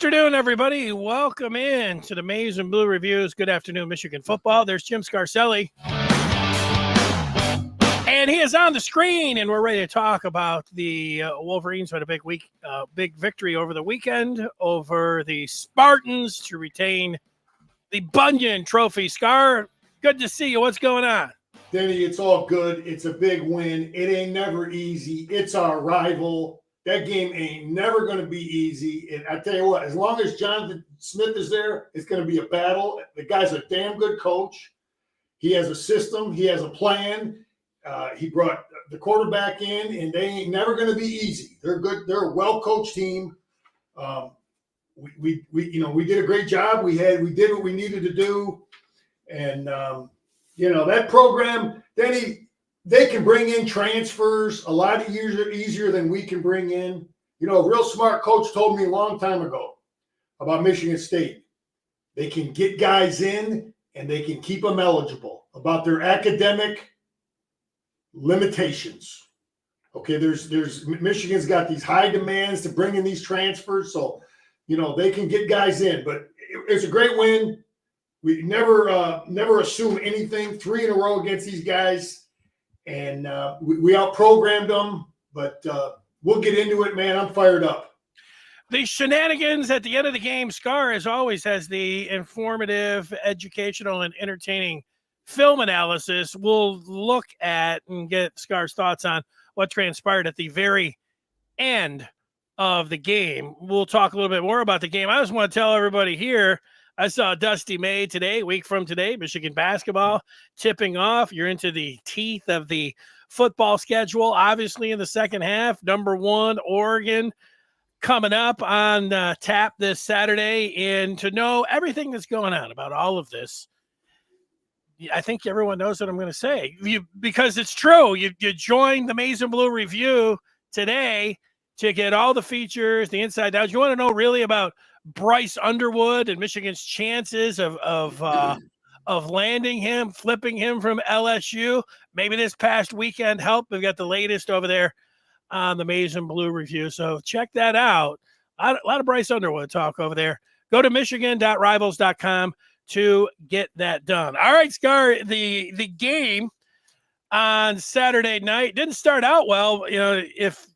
afternoon, everybody. Welcome in to the Maize and Blue Reviews. Good afternoon, Michigan football. There's Jim Scarcelli. And he is on the screen, and we're ready to talk about the Wolverines who had a big victory over the weekend over the Spartans to retain the Bunyan Trophy. Scar, good to see you. What's going on? Denny, it's all good. It's a big win. It ain't never easy. It's our rival. That game ain't never going to be easy. And I tell you what, as long as Jonathan Smith is there, it's going to be a battle. The guy's a damn good coach. He has a system. He has a plan. He brought the quarterback in, and they ain't never going to be easy. They're good. They're a well-coached team. We did a great job. We did what we needed to do, and that program, Denny. They can bring in transfers a lot easier than we can bring in. A real smart coach told me a long time ago about Michigan State. They can get guys in and they can keep them eligible about their academic limitations. Okay, there's Michigan's got these high demands to bring in these transfers, so they can get guys in. But it's a great win. We never assume anything. 3 in a row against these guys. And we out-programmed them, but we'll get into it, man. I'm fired up. The shenanigans at the end of the game. Scar, as always, has the informative, educational, and entertaining film analysis. We'll look at and get Scar's thoughts on what transpired at the very end of the game. We'll talk a little bit more about the game. I just want to tell everybody here, I saw Dusty May today, a week from today, Michigan basketball tipping off. You're into the teeth of the football schedule, obviously in the second half. Number 1, Oregon coming up on tap this Saturday. And to know everything that's going on about all of this, I think everyone knows what I'm going to say. Because it's true. You joined the Maize and Blue Review today to get all the features, the inside downs. You want to know really about Bryce Underwood and Michigan's chances of landing him, flipping him from LSU. Maybe this past weekend helped. We've got the latest over there on the Maize and Blue Review. So check that out. A lot of Bryce Underwood talk over there. Go to michigan.rivals.com to get that done. All right, Scar, the game on Saturday night didn't start out well. If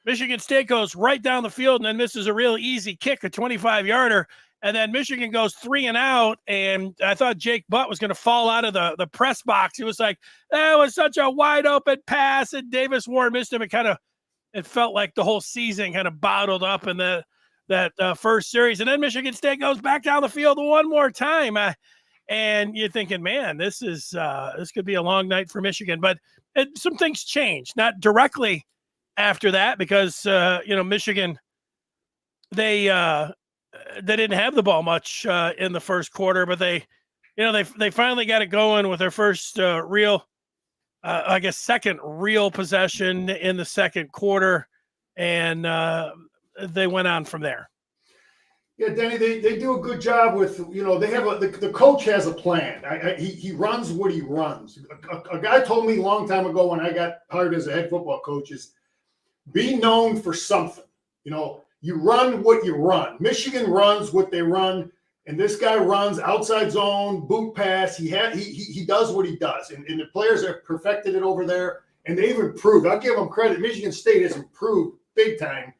Michigan State goes right down the field and then misses a real easy kick, a 25-yarder, and then Michigan goes 3 and out, and I thought Jake Butt was going to fall out of the press box. He was like, that was such a wide-open pass, and Davis Ward missed him. It felt like the whole season kind of bottled up in that first series. And then Michigan State goes back down the field one more time. And you're thinking, man, this could be a long night for Michigan. But some things changed, not directly after that, because Michigan, they didn't have the ball much in the first quarter, but they finally got it going with their first second real possession in the second quarter, and they went on from there. Yeah, Denny, they do a good job with, they have the coach has a plan. He runs what he runs. A guy told me a long time ago when I got hired as a head football coach is, be known for something. You run what you run. Michigan runs what they run, and this guy runs outside zone, boot pass. He does what he does, and the players have perfected it over there, and they've improved. I'll give them credit. Michigan State has improved big time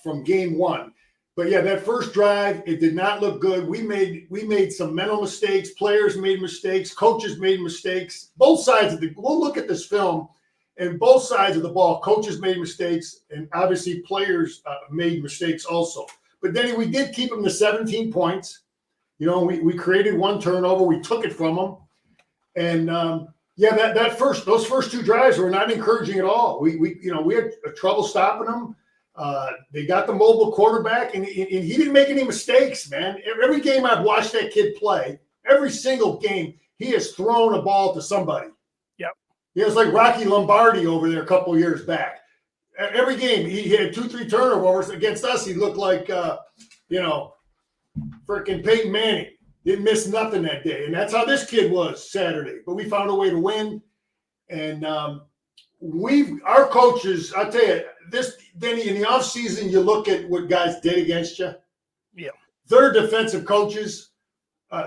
from game 1. But yeah, that first drive, it did not look good. We made some mental mistakes. Players made mistakes. Coaches made mistakes. Both sides we'll look at this film. And both sides of the ball, coaches made mistakes, and obviously players made mistakes also. But then we did keep them to 17 points. We created 1 turnover. We took it from them. And, those first 2 drives were not encouraging at all. We had trouble stopping them. They got the mobile quarterback, and he didn't make any mistakes, man. Every game I've watched that kid play, every single game, he has thrown a ball to somebody. It was like Rocky Lombardi over there a couple of years back. Every game, he had 2-3 turnovers. Against us, he looked like, freaking Peyton Manning. Didn't miss nothing that day. And that's how this kid was Saturday. But we found a way to win. And our coaches, I'll tell you, Denny, in the offseason, you look at what guys did against you. Yeah. Their defensive coaches,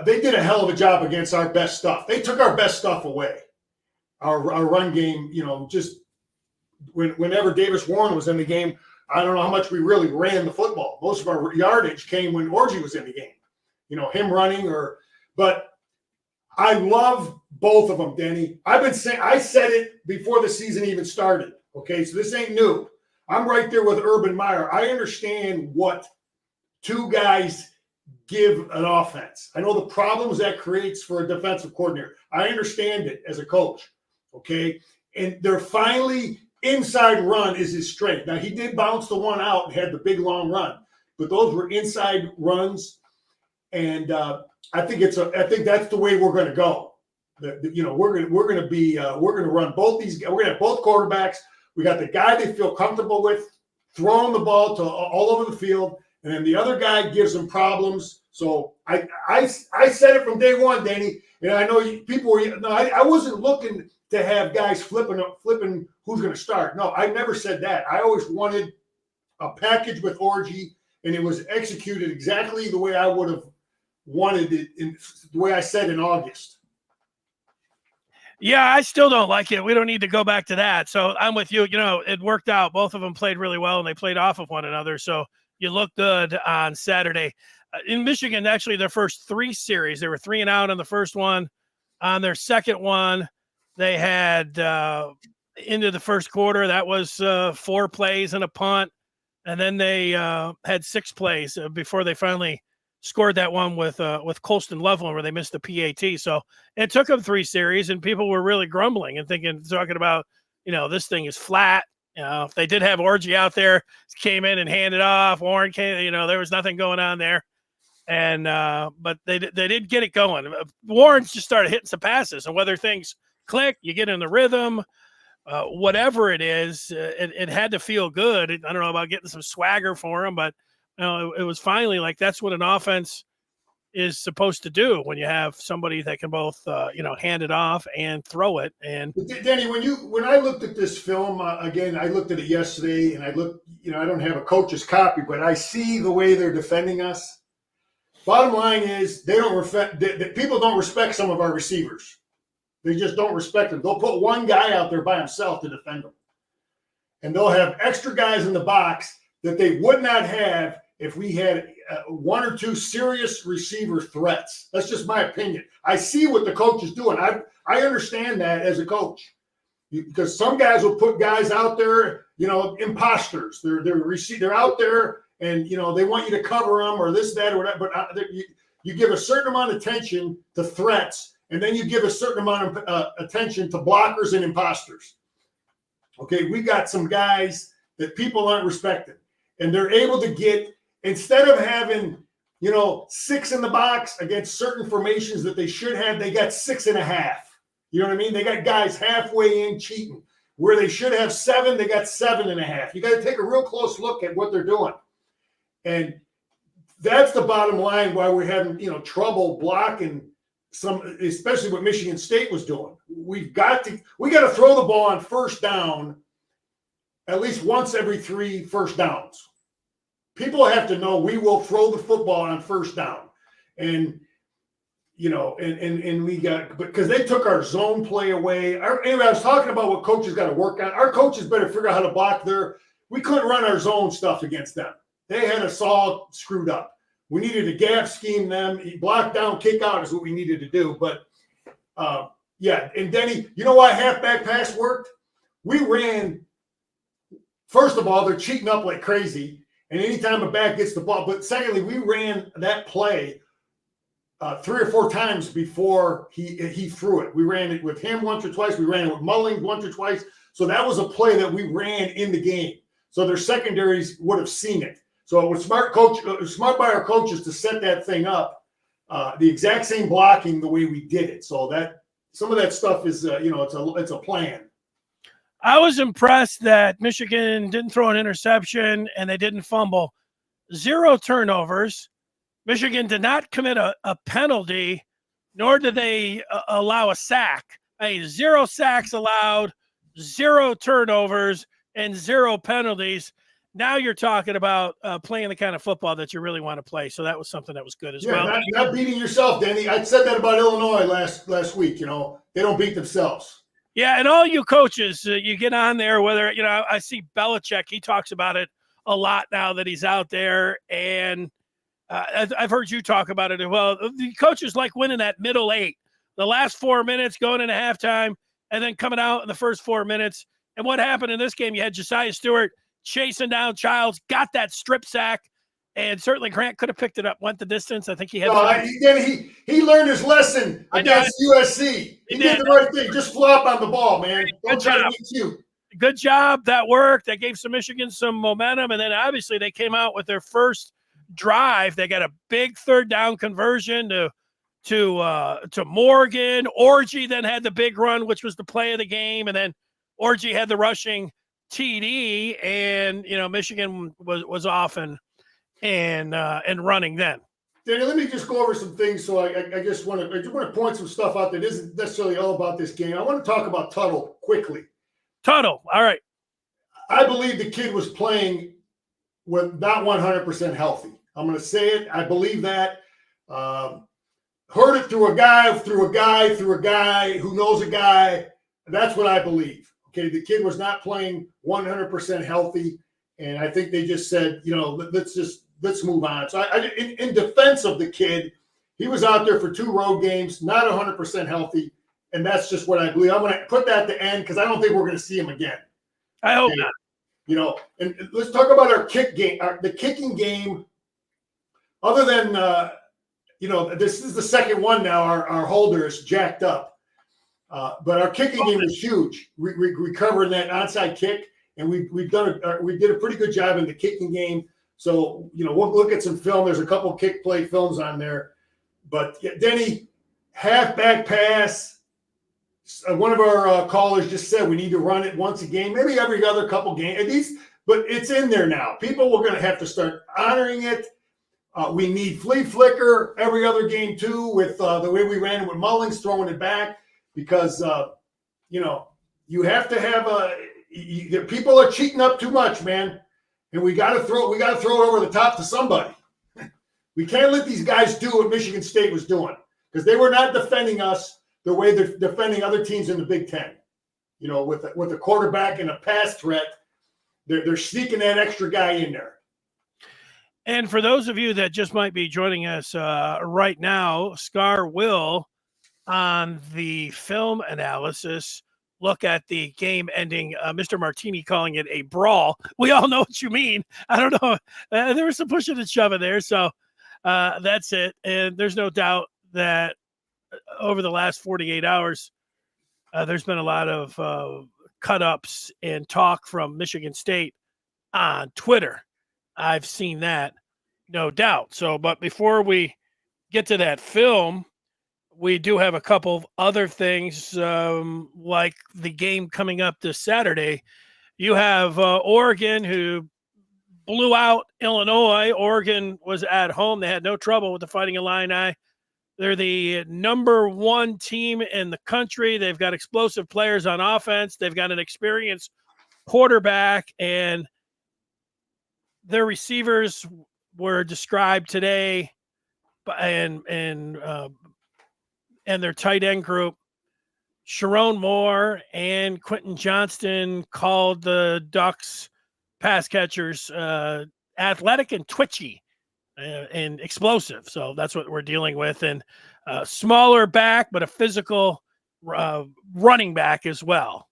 they did a hell of a job against our best stuff. They took our best stuff away. Our run game, just whenever Davis Warren was in the game, I don't know how much we really ran the football. Most of our yardage came when Orgy was in the game. Him running but I love both of them, Denny. I've been saying, I said it before the season even started. Okay, so this ain't new. I'm right there with Urban Meyer. I understand what two guys give an offense. I know the problems that creates for a defensive coordinator. I understand it as a coach. Okay, and they're finally inside run is his strength. Now he did bounce the one out and had the big long run, but those were inside runs, and I think that's the way we're going to go. We're going to run both these. We're going to have both quarterbacks. We got the guy they feel comfortable with throwing the ball to all over the field, and then the other guy gives them problems. So I said it from day one, Danny. And I know people were. No, I wasn't looking to have guys flipping who's going to start. No, I never said that. I always wanted a package with Orgy, and it was executed exactly the way I would have wanted it, the way I said in August. Yeah, I still don't like it. We don't need to go back to that. So I'm with you. It worked out. Both of them played really well, and they played off of one another. So you look good on Saturday. In Michigan, actually, their first three series, they were 3-and-out on the first one. On their second one, they had into the first quarter, that was 4 plays and a punt. And then they had 6 plays before they finally scored that one with Colston Loveland where they missed the PAT. So it took them 3 series, and people were really grumbling and talking about, this thing is flat. If they did have Orgy out there, came in and handed off. Warren came, there was nothing going on there. And but they did get it going. Warren's just started hitting some passes, and whether things click, you get in the rhythm, whatever it is, it had to feel good. I don't know about getting some swagger for him, but it was finally like that's what an offense is supposed to do when you have somebody that can both hand it off and throw it. And Danny, when I looked at this film again, I looked at it yesterday, and I looked. I don't have a coach's copy, but I see the way they're defending us. Bottom line is they don't respect. People don't respect some of our receivers. They just don't respect them. They'll put one guy out there by himself to defend them, and they'll have extra guys in the box that they would not have if we had 1 or 2 serious receiver threats. That's just my opinion. I see what the coach is doing. I understand that as a coach, because some guys will put guys out there, imposters. They're out there, and they want you to cover them or this, that, or whatever. But you give a certain amount of attention to threats, and then you give a certain amount of attention to blockers and imposters. Okay, we got some guys that people aren't respecting, and they're able to get, instead of having 6 in the box against certain formations that they should have, they got 6.5. You know what I mean? They got guys halfway in cheating where they should have 7. They got 7.5. You got to take a real close look at what they're doing, and that's the bottom line. Why we're having trouble blocking some, especially what Michigan State was doing. We got to throw the ball on first down at least once every 3 first downs. People have to know we will throw the football on first down. And, and we got, because they took our zone play away. Anyway, I was talking about what coaches got to work on. Our coaches better figure out how to block we couldn't run our zone stuff against them. They had us all screwed up. We needed to gap scheme them. Block down, kick out is what we needed to do. But, yeah. And Denny, you know why halfback pass worked? We ran, first of all, they're cheating up like crazy. And anytime a back gets the ball, but secondly, we ran that play 3 or 4 times before he threw it. We ran it with him once or twice. We ran it with Mulling once or twice. So that was a play that we ran in the game. So their secondaries would have seen it. So it was smart by our coaches to set that thing up, the exact same blocking the way we did it. So that some of that stuff is, it's a plan. I was impressed that Michigan didn't throw an interception and they didn't fumble. 0 turnovers. Michigan did not commit a penalty, nor did they allow a sack. 0 sacks allowed, 0 turnovers, and 0 penalties. now you're talking about playing the kind of football that you really want to play. So that was something that was good as well. Not beating yourself, Danny. I said that about Illinois last week. They don't beat themselves. Yeah, and all you coaches, you get on there, whether, I see Belichick, he talks about it a lot now that he's out there, and I've heard you talk about it as well. The coaches like winning that middle 8, the last 4 minutes going into halftime, and then coming out in the first 4 minutes. And what happened in this game, you had Josiah Stewart chasing down Childs, got that strip sack, and certainly Grant could have picked it up, went the distance. I think he had. He learned his lesson against USC. He did the right thing. Just flop on the ball, man. Don't try to be cute. Good job. That worked. That gave Michigan some momentum. And then obviously they came out with their first drive. They got a big third down conversion to Morgan. Orgy then had the big run, which was the play of the game. And then Orgy had the rushing TD, and Michigan was off and running then. Danny, let me just go over some things. So I just want to point some stuff out that isn't necessarily all about this game. I want to talk about Tuttle quickly. Tuttle, all right. I believe the kid was playing with not 100% healthy. I'm going to say it. I believe that. Heard it through a guy who knows a guy. That's what I believe. Okay, the kid was not playing 100% healthy, and I think they just said, let's move on. So in defense of the kid, he was out there for 2 road games, not 100% healthy, and that's just what I believe. I'm going to put that to end because I don't think we're going to see him again. I hope not. And let's talk about our kick game, the kicking game. Other than, this is the second one now. Our holder is jacked up, but our kicking game was huge. Recovering that onside kick, and we did a pretty good job in the kicking game. So, we'll look at some film. There's a couple kick play films on there. But, Denny, halfback pass. One of our callers just said we need to run it once a game, maybe every other couple games. But it's in there now. People were going to have to start honoring it. We need flea flicker every other game, too, with the way we ran it with Mullings throwing it back. Because, you have to have people are cheating up too much, man. And we got to throw it over the top to somebody. We can't let these guys do what Michigan State was doing because they were not defending us the way they're defending other teams in the Big Ten. With a quarterback and a pass threat, they're sneaking that extra guy in there. And for those of you that just might be joining us right now, Scar will, on the film analysis, look at the game ending, Mr. Martini calling it a brawl. We all know what you mean. I don't know. There was some pushing and shoving there. So that's it. And there's no doubt that over the last 48 hours, there's been a lot of cut-ups and talk from Michigan State on Twitter. I've seen that, no doubt. So, but before we get to that film, we do have a couple of other things, like the game coming up this Saturday. You have Oregon, who blew out Illinois. Oregon was at home. They had no trouble with the Fighting Illini. They're the number 1 team in the country. They've got explosive players on offense. They've got an experienced quarterback, and their receivers were described today and their tight end group. Sharon Moore and Quentin Johnston called the Ducks pass catchers athletic and twitchy and explosive. So that's what we're dealing with. And smaller back, but a physical running back as well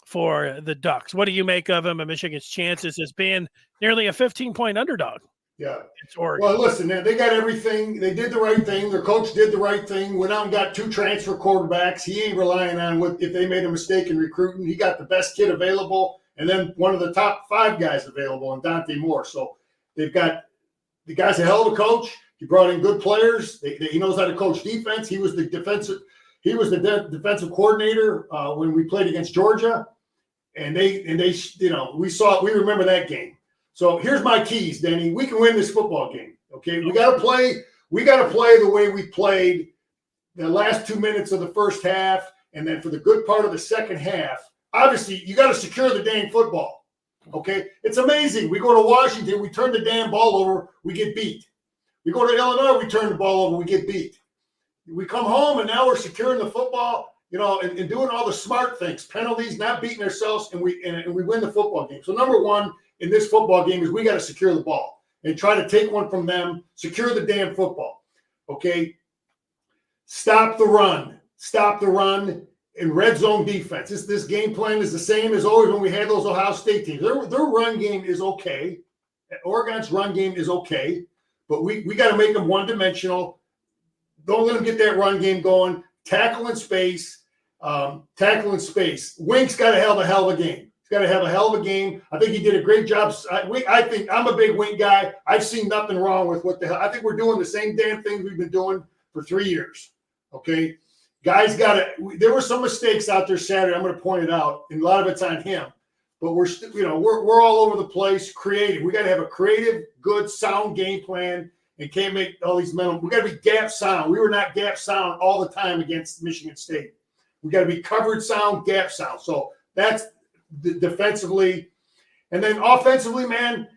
for the Ducks. What do you make of him and Michigan's chances as being nearly a 15-point underdog? Yeah. It's Oregon. Well, listen, man, they got everything. They did the right thing. Their coach did the right thing. Went out and got 2 transfer quarterbacks. He ain't relying on if they made a mistake in recruiting. He got the best kid available, and then one of the top 5 guys available in Dante Moore. So they've got the guy's a hell of a coach. He brought in good players. He knows how to coach defense. He was the defensive coordinator when we played against Georgia, and they we remember that game. So here's my keys, Danny. We can win this football game. Okay, we got to play the way we played the last 2 minutes of the first half, and then for the good part of the second half. Obviously, you got to secure the dang football. Okay, it's amazing. We go to Washington, we turn the damn ball over, we get beat. We go to Illinois, we turn the ball over, we get beat. We come home, and now we're securing the football, and doing all the smart things, penalties, not beating ourselves, and we win the football game. So number one in this football game is we got to secure the ball and try to take one from them, secure the damn football. Okay, stop the run, and red zone defense. This game plan is the same as always when we had those Ohio State teams. Their run game is okay. Oregon's run game is okay, but we got to make them one-dimensional. Don't let them get that run game going. Tackle in space. Wink's got to have a hell of a game. He's got to have a hell of a game. I think he did a great job. I think I'm a big Wink guy. I've seen nothing wrong with what the hell. I think we're doing the same damn things we've been doing for 3 years. Okay, guys, there were some mistakes out there Saturday. I'm going to point it out, and a lot of it's on him. But we're all over the place, creative. We got to have a creative, good, sound game plan, and can't make all these mental. We got to be gap sound. We were not gap sound all the time against Michigan State. We got to be covered sound, gap sound. So that's defensively, and then offensively, man.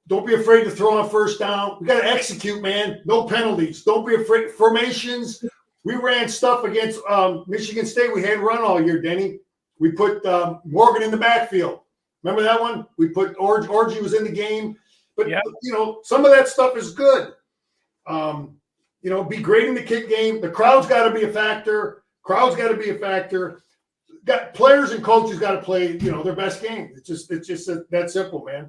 Don't be afraid to throw on first down. We got to execute, man. No penalties. Don't be afraid. Formations. We ran stuff against Michigan State. We had run all year, Denny. We put Morgan in the backfield. Remember that one? We put Orgy was in the game. But, yep. Some of that stuff is good. Be great in the kick game. The crowd's got to be a factor. Got players and coaches got to play, their best game. It's just that simple, man.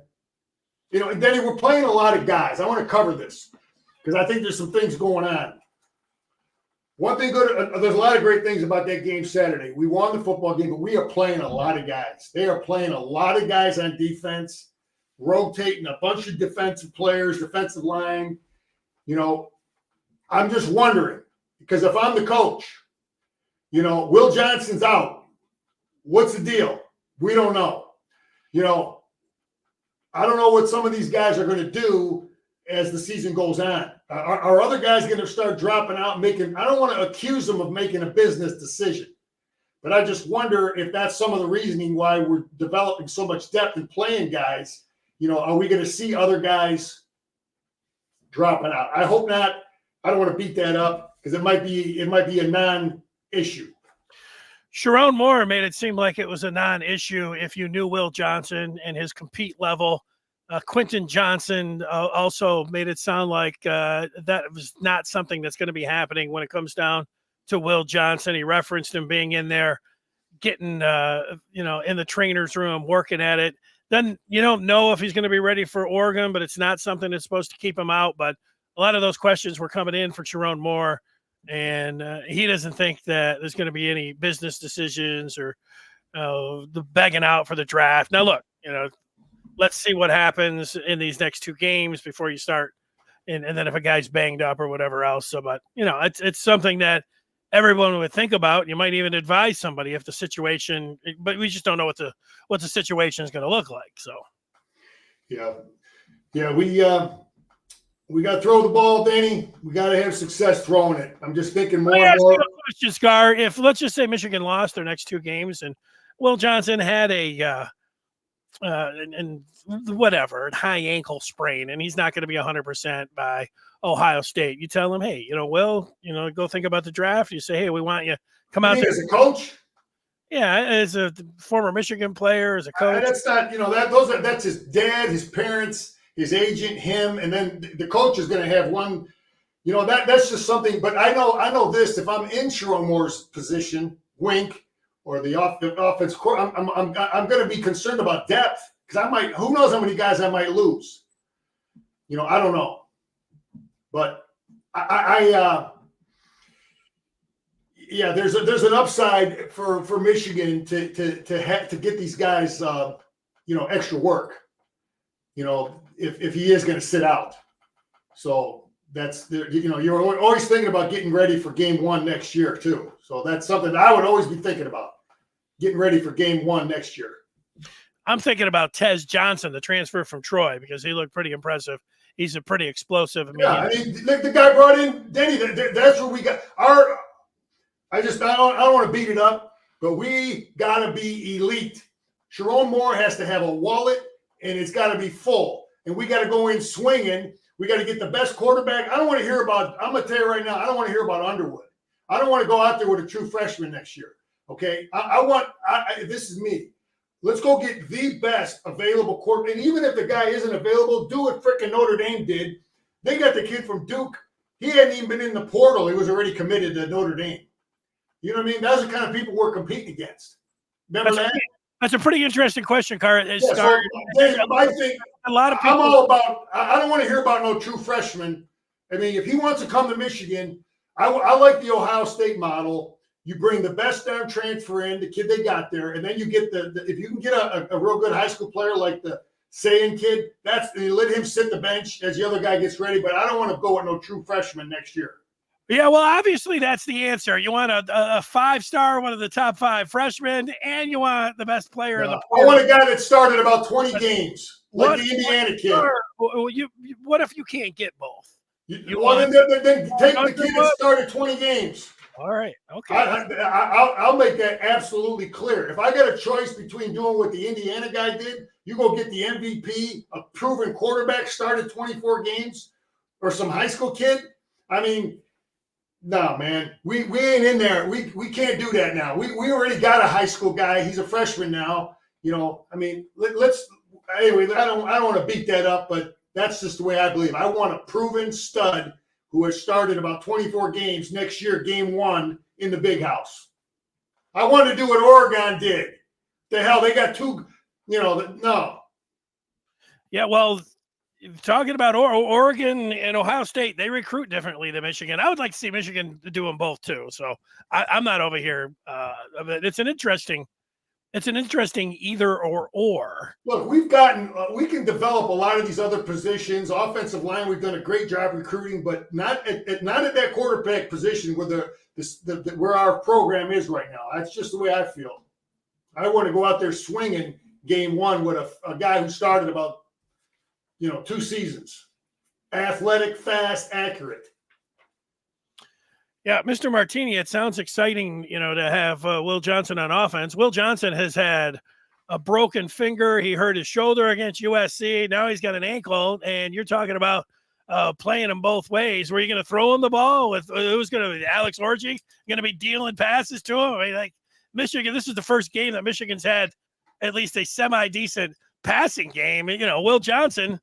And Denny, we're playing a lot of guys. I want to cover this because I think there's some things going on. One thing good, there's a lot of great things about that game Saturday. We won the football game, but we are playing a lot of guys. They are playing a lot of guys on defense, rotating a bunch of defensive players, defensive line. I'm just wondering, because if I'm the coach, Will Johnson's out. What's the deal? We don't know. I don't know what some of these guys are going to do as the season goes on. Are other guys going to start dropping out, making – I don't want to accuse them of making a business decision, but I just wonder if that's some of the reasoning why we're developing so much depth and playing guys. Are we going to see other guys dropping out? I hope not. I don't want to beat that up because it might be a non-issue. Sharon Moore made it seem like it was a non-issue if you knew Will Johnson and his compete level. Quentin Johnson also made it sound like that was not something that's going to be happening when it comes down to Will Johnson. He referenced him being in there, getting, in the trainer's room, working at it. Then you don't know if he's going to be ready for Oregon, but it's not something that's supposed to keep him out. But a lot of those questions were coming in for Sharon Moore. And he doesn't think that there's going to be any business decisions or the begging out for the draft. Now, look, let's see what happens in these next two games before you start. And then if a guy's banged up or whatever else. So, but, it's something that everyone would think about. You might even advise somebody if the situation, but we just don't know what the situation is going to look like. So, yeah, we got to throw the ball, Danny. We got to have success throwing it. I'm just thinking more and more. Question, Scar. If let's just say Michigan lost their next two games and Will Johnson had a high ankle sprain, and he's not going to be 100% by Ohio State. You tell him, hey, Will, go think about the draft. You say, hey, we want you come out there as a coach. Yeah, as a former Michigan player, as a coach. That's not, that's his dad, his parents, his agent, him, and then the coach is going to have one. That's just something. But I know this. If I'm in Sharon Moore's position, Wink, or the offense court, I'm going to be concerned about depth because I might. Who knows how many guys I might lose? I don't know. But there's an upside for Michigan to get these guys, extra work. If he is going to sit out. So that's you're always thinking about getting ready for game one next year too. So that's something that I would always be thinking about, getting ready for game one next year. I'm thinking about Tez Johnson, the transfer from Troy, because he looked pretty impressive. He's a pretty explosive. The guy brought in Denny. That's what we got. I don't want to beat it up, but we got to be elite. Sharon Moore has to have a wallet, and it's got to be full. And we got to go in swinging. We got to get the best quarterback. I don't want to hear about, I'm going to tell you right now, I don't want to hear about Underwood. I don't want to go out there with a true freshman next year. Okay? This is me. Let's go get the best available quarterback. And even if the guy isn't available, do what frickin' Notre Dame did. They got the kid from Duke. He hadn't even been in the portal. He was already committed to Notre Dame. You know what I mean? That's the kind of people we're competing against. Remember that? That's a pretty interesting question, Car. Yeah, so, I think a lot of people. I'm all about. I don't want to hear about no true freshman. I mean, if he wants to come to Michigan, I like the Ohio State model. You bring the best darn transfer in, the kid they got there, and then you get if you can get a real good high school player like the Sayin kid, you let him sit the bench as the other guy gets ready. But I don't want to go with no true freshman next year. Yeah, well, obviously that's the answer. You want a five-star, one of the top 5 freshmen, and you want the best player in the portal. I want a guy that started about 20 games, like the Indiana kid. What if you can't get both? Then take the kid that started 20 games. All right, okay. I'll make that absolutely clear. If I got a choice between doing what the Indiana guy did, you go get the MVP, a proven quarterback, started 24 games, or some high school kid. I mean, no, man, we ain't in there. We can't do that now. We already got a high school guy. He's a freshman now. You know, I mean, let's anyway. I don't want to beat that up, but that's just the way I believe. I want a proven stud who has started about 24 games next year, game 1 in the big house. I want to do what Oregon did. The hell, they got 2. No. Yeah, well, talking about Oregon and Ohio State, they recruit differently than Michigan. I would like to see Michigan do them both too. So I'm not over here. It's an interesting either or. Look, we can develop a lot of these other positions. Offensive line, we've done a great job recruiting, but not at that quarterback position where our program is right now. That's just the way I feel. I want to go out there swinging game 1 with a guy who started about 2 seasons. Athletic, fast, accurate. Yeah, Mr. Martini, it sounds exciting, to have Will Johnson on offense. Will Johnson has had a broken finger. He hurt his shoulder against USC. Now he's got an ankle, and you're talking about playing him both ways. Were you going to throw him the ball with who's going to Alex Orji going to be dealing passes to him? I mean, like Michigan, this is the first game that Michigan's had at least a semi-decent passing game. Will Johnson,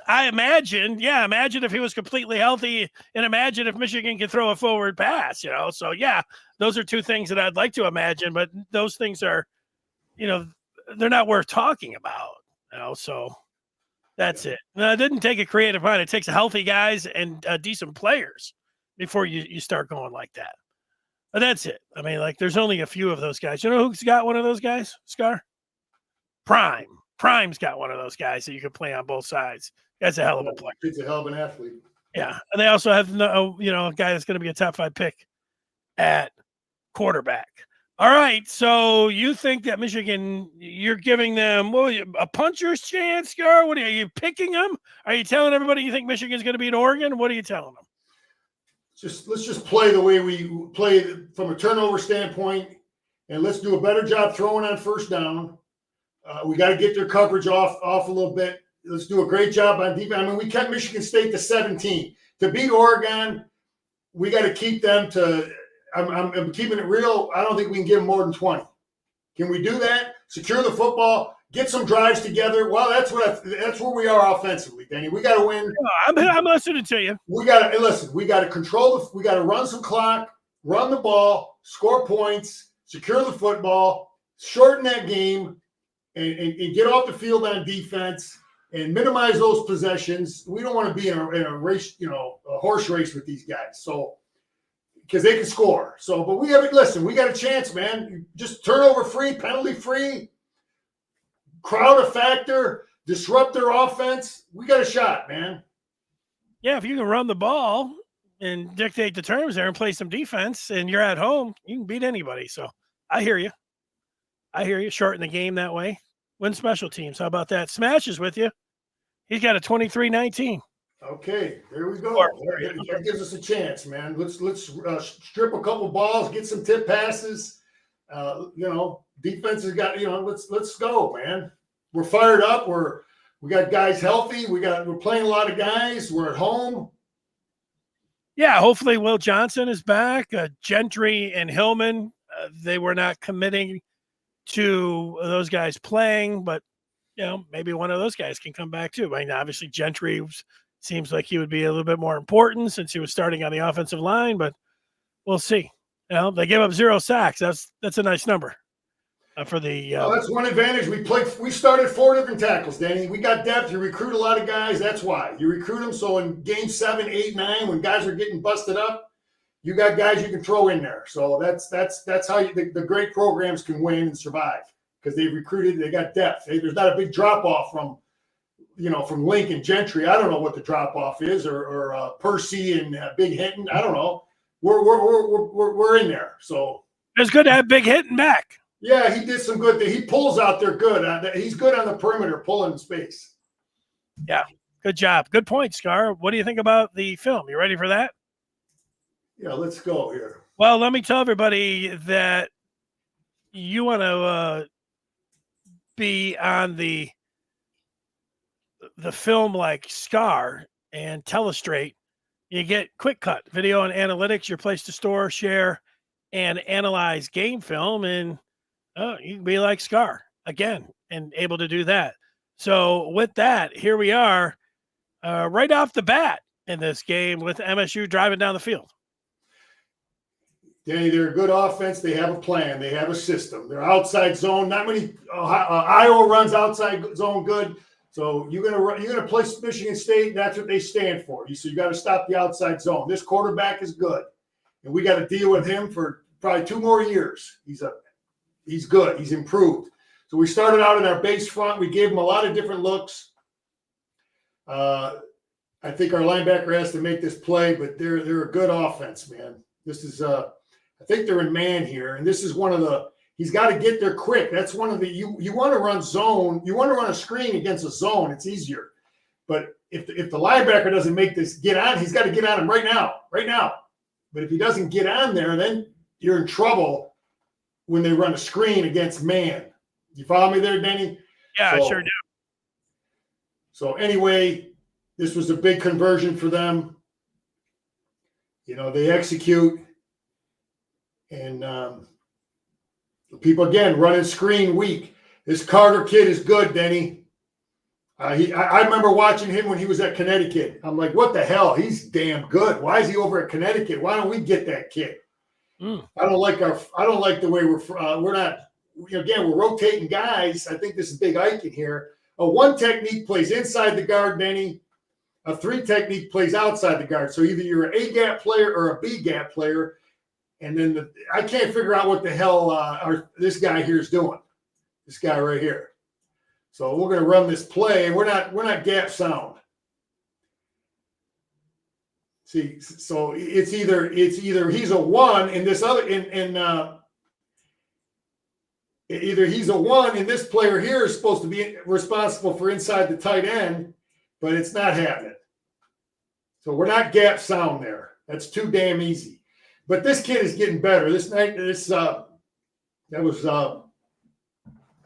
I imagine if he was completely healthy, and imagine if Michigan could throw a forward pass, So, yeah, those are 2 things that I'd like to imagine, but those things are, they're not worth talking about, So that's it. It didn't take a creative mind. It takes healthy guys and decent players before you start going like that. But that's it. I mean, like, there's only a few of those guys. You know who's got one of those guys, Scar? Prime's got one of those guys that you can play on both sides. That's a hell of a player. He's a hell of an athlete. Yeah, and they also have a guy that's going to be a top 5 pick at quarterback. All right, so you think that Michigan, you're giving them a puncher's chance, Scar? Are you picking them? Are you telling everybody you think Michigan's going to beat Oregon? What are you telling them? Let's just play the way we play from a turnover standpoint, and let's do a better job throwing on first down. We got to get their coverage off a little bit. Let's do a great job on defense. I mean, we kept Michigan State to 17. To beat Oregon, we got to keep them to – I'm keeping it real. I don't think we can give them more than 20. Can we do that? Secure the football, get some drives together. Well, that's where we are offensively, Danny. We got to win. I'm listening to you. We got to control we got to run some clock, run the ball, score points, secure the football, shorten that game, and get off the field on defense and minimize those possessions. We don't want to be in a race, a horse race with these guys. So, because they can score. So, but we got a chance, man. Just turnover free, penalty free, crowd a factor, disrupt their offense. We got a shot, man. Yeah, if you can run the ball and dictate the terms there and play some defense and you're at home, you can beat anybody. So I hear you. Shorten the game that way. Win special teams. How about that? Smash is with you. He's got a 23-19. Okay, there we go. That gives us a chance, man. Let's strip a couple balls, get some tip passes. Defense has got, let's go, man. We're fired up. We got guys healthy. We're playing a lot of guys. We're at home. Yeah, hopefully Will Johnson is back. Gentry and Hillman, they were not committing to those guys playing, but maybe one of those guys can come back too. I mean, obviously Gentry seems like he would be a little bit more important since he was starting on the offensive line, but we'll see. They gave up 0 sacks. That's a nice number for the. That's one advantage. We started 4 different tackles, Danny. We got depth. You recruit a lot of guys. That's why you recruit them. So in game 7, 8, 9, when guys are getting busted up, you got guys you can throw in there. So that's how the great programs can win and survive, because they've recruited. They got depth. There's not a big drop off from Lincoln Gentry. I don't know what the drop off is, or Percy and Big Hinton. I don't know. We're in there. So it's good to have Big Hinton back. Yeah, he did some good things. He pulls out there good. He's good on the perimeter, pulling in space. Yeah, good job. Good point, Scar. What do you think about the film? You ready for that? Yeah, let's go here. Well, let me tell everybody that you want to be on the film like Scar and Telestrate. You get Quick Cut, video and analytics, your place to store, share, and analyze game film, and you can be like Scar again and able to do that. So with that, here we are right off the bat in this game with MSU driving down the field. Danny, they're a good offense. They have a plan. They have a system. They're outside zone. Not many. Iowa runs outside zone good. So you're gonna play Michigan State. That's what they stand for. So you got to stop the outside zone. This quarterback is good, and we got to deal with him for probably 2 more years. He's good. He's improved. So we started out in our base front. We gave him a lot of different looks. I think our linebacker has to make this play, but they're a good offense, man. This is I think they're in man here, and this is one of the. He's got to get there quick. That's one of the. You want to run zone. You want to run a screen against a zone. It's easier, but if the linebacker doesn't make this get on, he's got to get on him right now. But if he doesn't get on there, then you're in trouble when they run a screen against man. You follow me there, Denny? Yeah, I sure do. So anyway, this was a big conversion for them. They execute, and people again running screen weak. This Carter kid is good, Denny. I remember watching him when he was at Connecticut. I'm like, what the hell? He's damn good. Why is he over at Connecticut? Why don't we get that kid? I don't like the way we're not. Again, we're rotating guys. I think this is Big Ike in here. A 1 technique plays inside the guard, Denny. A 3 technique plays outside the guard. So either you're an A gap player or a B gap player. And then I can't figure out what the hell this guy here is doing. This guy right here. So we're going to run this play, and we're not gap sound. See, so it's either he's a 1 in this other either he's a 1 and this player here is supposed to be responsible for inside the tight end, but it's not happening. So we're not gap sound there. That's too damn easy. But this kid is getting better. I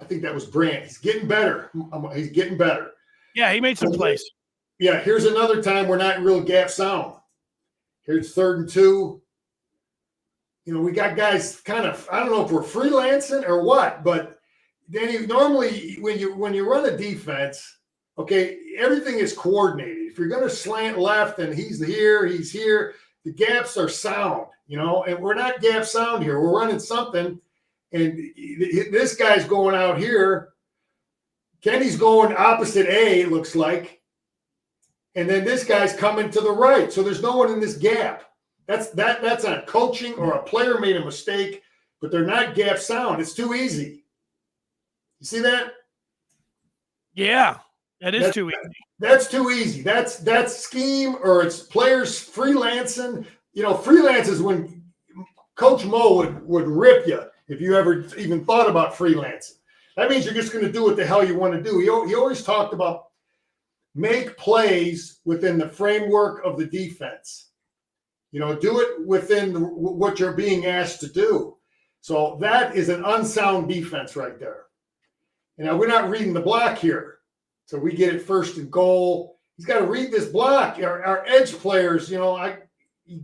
think that was Brandt. He's getting better. He's getting better. Yeah, he made some plays. Yeah, here's another time we're not real gap sound. Here's 3rd and 2. We got guys kind of, I don't know if we're freelancing or what, but Danny, normally when you run a defense, okay, everything is coordinated. If you're going to slant left and he's here, the gaps are sound, and we're not gap sound here. We're running something, and this guy's going out here. Kenny's going opposite A, it looks like. And then this guy's coming to the right. So there's no one in this gap. That's on coaching, or a player made a mistake, but they're not gap sound. It's too easy. You see that? Yeah, that is too easy. That's too easy. That's scheme, or it's players freelancing. Freelance is when Coach Mo would rip you if you ever even thought about freelancing. That means you're just going to do what the hell you want to do. He always talked about make plays within the framework of the defense. Do it within what you're being asked to do. So that is an unsound defense right there. And now we're not reading the block here. So we get it first and goal. He's got to read this block. Our edge players, you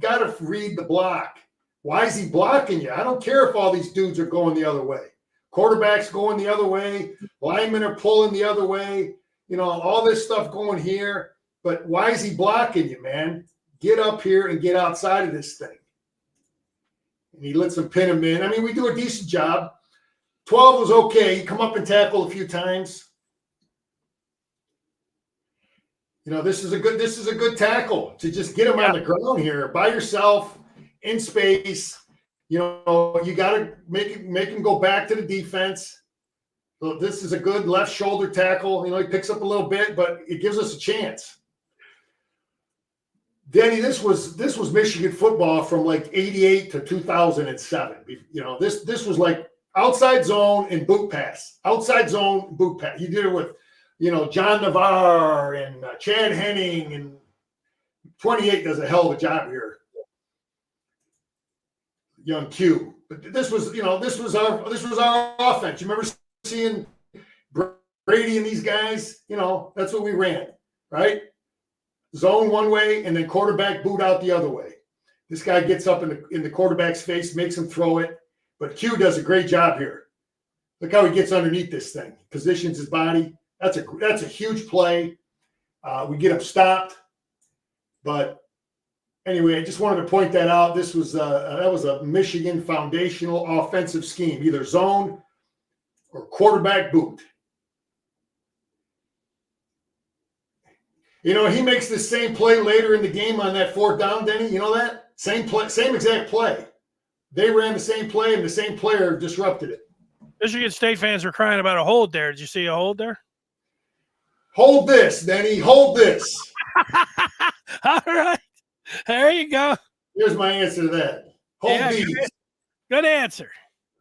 got to read the block. Why is he blocking you? I don't care if all these dudes are going the other way. Quarterback's going the other way. Linemen are pulling the other way. All this stuff going here. But why is he blocking you, man? Get up here and get outside of this thing. And he lets him pin him in. I mean, we do a decent job. 12 was okay. He come up and tackle a few times. This is a good tackle to just get him on the ground here by yourself in space. You got to make him go back to the defense. So this is a good left shoulder tackle. He picks up a little bit, but it gives us a chance. Danny, this was Michigan football from like 88 to 2007. This was like outside zone and boot pass. Outside zone, boot pass. You did it with John Navarre and Chad Henning, and 28 does a hell of a job here. Young Q. But this was our offense. You remember seeing Brady and these guys? That's what we ran, right? Zone one way and then quarterback boot out the other way. This guy gets up in the quarterback's face, makes him throw it. But Q does a great job here. Look how he gets underneath this thing, positions his body. That's a huge play. We get him stopped. But anyway, I just wanted to point that out. That was a Michigan foundational offensive scheme, either zone or quarterback boot. He makes the same play later in the game on that fourth down, Denny. You know that? Same play, same exact play. They ran the same play, and the same player disrupted it. Michigan State fans were crying about a hold there. Did you see a hold there? Hold this, Denny. Hold this. All right. There you go. Here's my answer to that. Hold these. Good answer.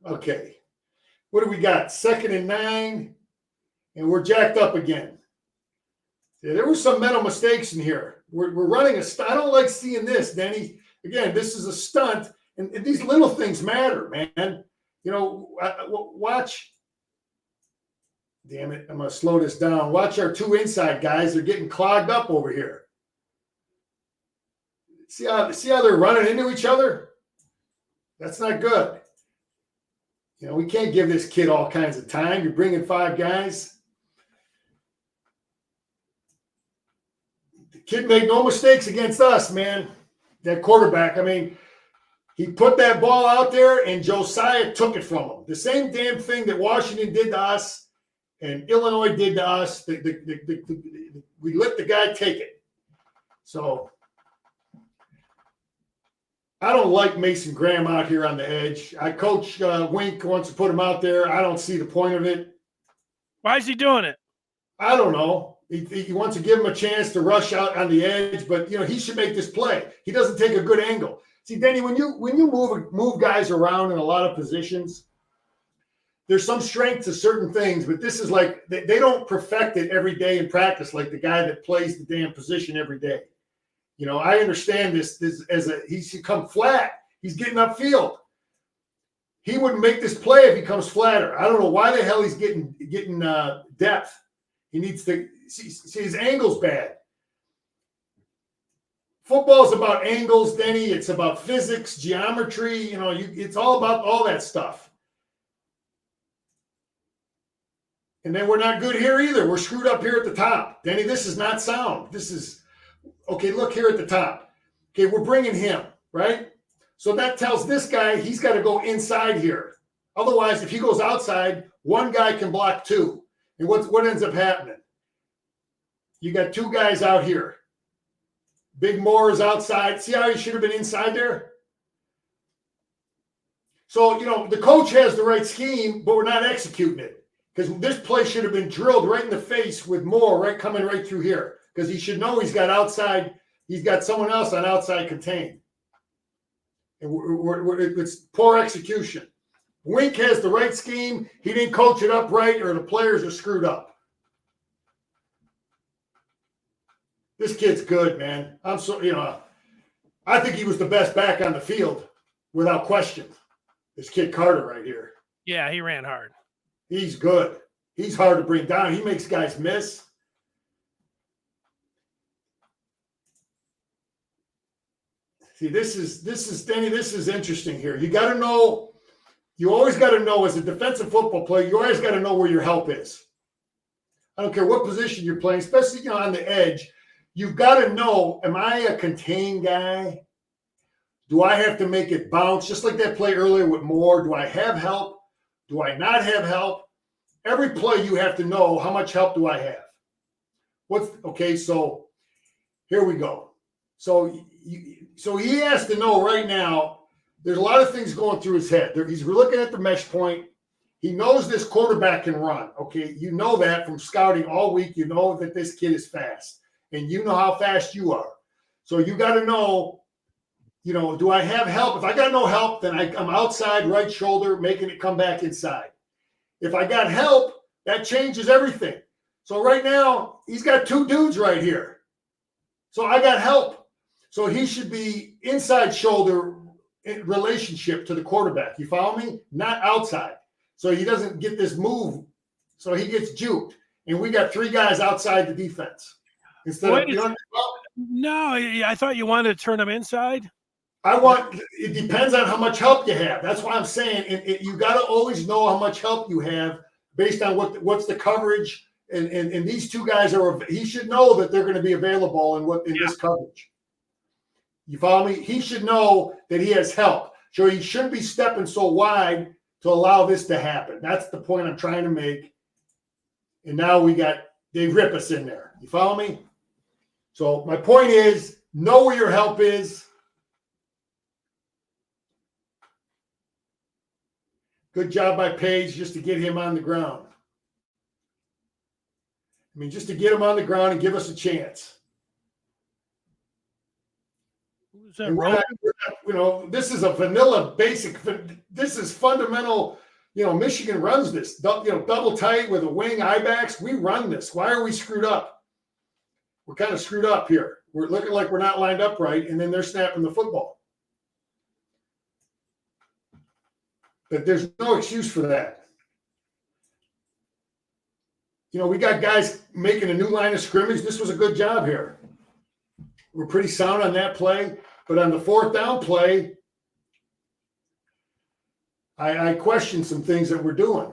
Okay. What do we got? 2nd and 9, and we're jacked up again. Yeah, there were some mental mistakes in here. We're running a stunt. I don't like seeing this, Denny. Again, this is a stunt, and these little things matter, man. Watch. Damn it, I'm going to slow this down. Watch our two inside guys. They're getting clogged up over here. See how they're running into each other? That's not good. We can't give this kid all kinds of time. You're bringing 5 guys. The kid made no mistakes against us, man. That quarterback, he put that ball out there and Josiah took it from him. The same damn thing that Washington did to us and Illinois did to us. We let the guy take it. So I don't like Mason Graham out here on the edge. Coach Wink wants to put him out there. I don't see the point of it. Why is he doing it? I don't know. He wants to give him a chance to rush out on the edge, but he should make this play. He doesn't take a good angle. See, Denny, when you move guys around in a lot of positions, there's some strength to certain things, but this is like they don't perfect it every day in practice like the guy that plays the damn position every day. I understand this as he's come flat. He's getting upfield. He wouldn't make this play if he comes flatter. I don't know why the hell he's getting depth. He needs to see his angle's bad. Football is about angles, Denny. It's about physics, geometry. It's all about all that stuff. And then we're not good here either. We're screwed up here at the top. Denny, this is not sound. This is, okay, look here at the top. Okay, we're bringing him, right? So that tells this guy he's got to go inside here. Otherwise, if he goes outside, one guy can block 2. And what ends up happening? You got 2 guys out here. Big Moore is outside. See how he should have been inside there? So, the coach has the right scheme, but we're not executing it. Because this play should have been drilled right in the face with Moore coming right through here. Because he should know he's got someone else on outside contain. And it's poor execution. Wink has the right scheme. He didn't coach it up right, or the players are screwed up. This kid's good, man. I think he was the best back on the field, without question. This kid Carter right here. Yeah, he ran hard. He's good. He's hard to bring down. He makes guys miss. See, this is Denny, this is interesting here. You got to know, you always got to know as a defensive football player, you always got to know where your help is. I don't care what position you're playing, especially on the edge. You've got to know, am I a contained guy? Do I have to make it bounce? Just like that play earlier with Moore. Do I have help? Do I not have help? Every play you have to know, how much help do I have? Okay, so here we go. So he has to know right now, there's a lot of things going through his head. He's looking at the mesh point. He knows this quarterback can run. Okay, you know that from scouting all week. You know that this kid is fast, and you know how fast you are. So you got to know, do I have help? If I got no help, then I'm outside, right shoulder, making it come back inside. If I got help, that changes everything. So right now, he's got two dudes right here. So I got help. So he should be inside shoulder in relationship to the quarterback. You follow me? Not outside. So he doesn't get this move. So he gets juked. And we got three guys outside the defense. Instead of no, I thought you wanted to turn him inside. It depends on how much help you have. That's why I'm saying you got to always know how much help you have based on what's the coverage. And these two guys he should know that they're going to be available in this coverage. You follow me? He should know that he has help. So he shouldn't be stepping so wide to allow this to happen. That's the point I'm trying to make. And now they rip us in there. You follow me? So my point is, know where your help is. Good job by Page just to get him on the ground. I mean, just to get him on the ground and give us a chance. Who's that? This is a vanilla basic. This is fundamental. Michigan runs this. Double tight with a wing I-backs. We run this. Why are we screwed up? We're kind of screwed up here. We're looking like we're not lined up right, and then they're snapping the football. But there's no excuse for that. We got guys making a new line of scrimmage. This was a good job here. We're pretty sound on that play. But on the fourth down play, I question some things that we're doing.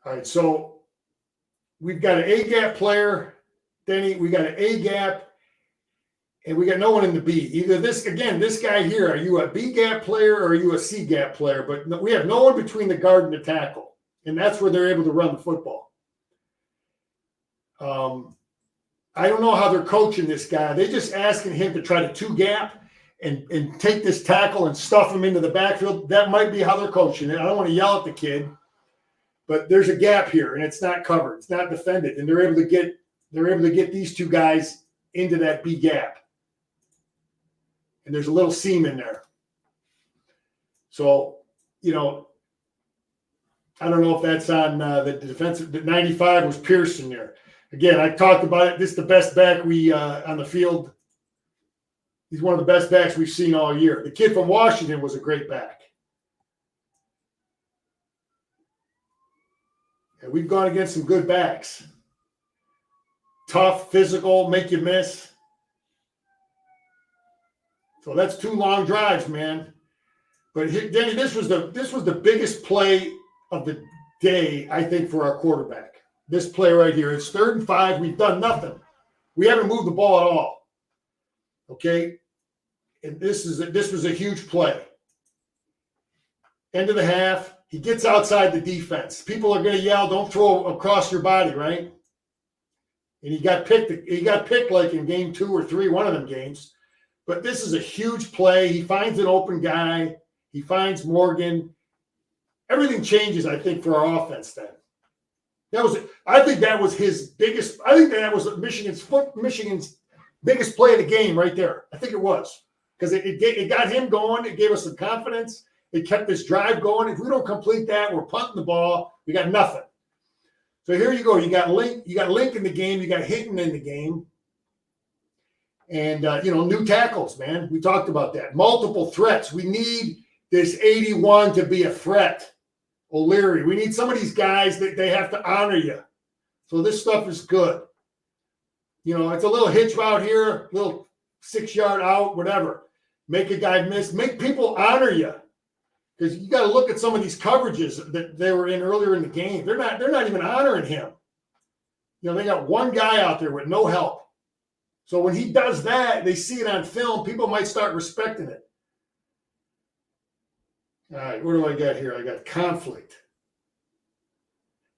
All right, so we've got an A-gap player, Denny. We got an A-gap, and we got no one in the B. Either this guy here, are you a B-gap player or are you a C-gap player? But we have no one between the guard and the tackle, and that's where they're able to run the football. I don't know how they're coaching this guy. They're just asking him to try to two-gap and take this tackle and stuff him into the backfield. That might be how they're coaching it. I don't want to yell at the kid, but there's a gap here, and it's not covered. It's not defended, and they're able to get these two guys into that B gap. And there's a little seam in there. So, I don't know if that's on the defensive. The 95 was Pearson there. Again, I talked about it. This is the best back we on the field. He's one of the best backs we've seen all year. The kid from Washington was a great back. And we've gone against some good backs. Tough, physical, make you miss. So that's two long drives, man. But Denny, this was the biggest play of the day, I think, for our quarterback. This play right here. It's 3rd and 5. We've done nothing. We haven't moved the ball at all. Okay? And this was a huge play. End of the half. He gets outside the defense. People are going to yell, don't throw across your body, right? And he got picked like in game 2 or 3, one of them games. But this is a huge play. He finds an open guy. He finds Morgan. Everything changes, I think, for our offense then. I think that was his biggest. I think that was Michigan's biggest play of the game right there. I think it was because it got him going. It gave us some confidence. It kept this drive going. If we don't complete that, we're punting the ball. We got nothing. So here you go. You got Link in the game. You got Hinton in the game. And, new tackles, man. We talked about that. Multiple threats. We need this 81 to be a threat. O'Leary. We need some of these guys that they have to honor you. So this stuff is good. It's a little hitch route here, little 6-yard out, whatever. Make a guy miss. Make people honor you. Because you got to look at some of these coverages that they were in earlier in the game. They're not even honoring him. They got one guy out there with no help. So when he does that, they see it on film, people might start respecting it. All right, what do I got here? I got conflict.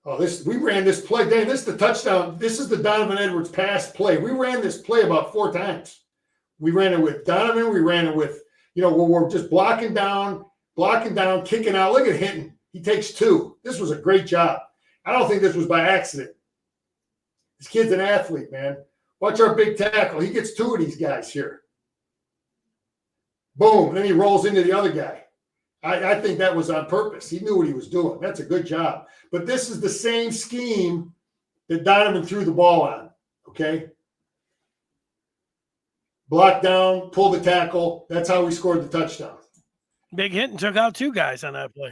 Oh, we ran this play. Dang, this is the touchdown. This is the Donovan Edwards pass play. We ran this play about 4 times. We ran it with Donovan. We ran it with, where we're just blocking down, kicking out. Look at Hinton. He takes 2. This was a great job. I don't think this was by accident. This kid's an athlete, man. Watch our big tackle. He gets 2 of these guys here. Boom. And then he rolls into the other guy. I think that was on purpose. He knew what he was doing. That's a good job. But this is the same scheme that Donovan threw the ball on, okay? Block down, pull the tackle. That's how we scored the touchdown. Big Hinton took out 2 guys on that play.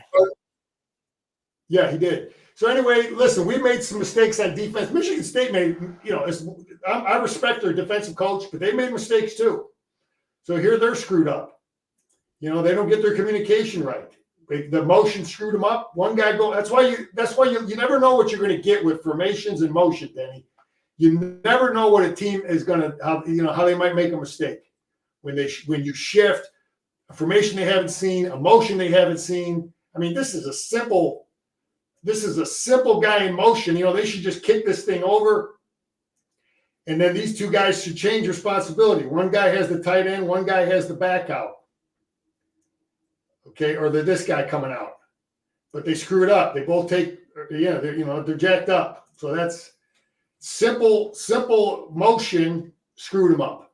Yeah, he did. So anyway, listen, we made some mistakes on defense. Michigan State made, I respect their defensive coach, but they made mistakes too. So here they're screwed up. They don't get their communication right. The motion screwed them up. One guy go. That's why you never know what you're going to get with formations and motion, Denny. You never know what a team is going to how they might make a mistake when you shift a formation they haven't seen, a motion they haven't seen. I mean, this is a simple guy in motion. They should just kick this thing over. And then these 2 guys should change responsibility. One guy has the tight end, one guy has the back out. Okay, or this guy coming out. But they screw it up. They both take, they're jacked up. So that's simple motion screwed them up.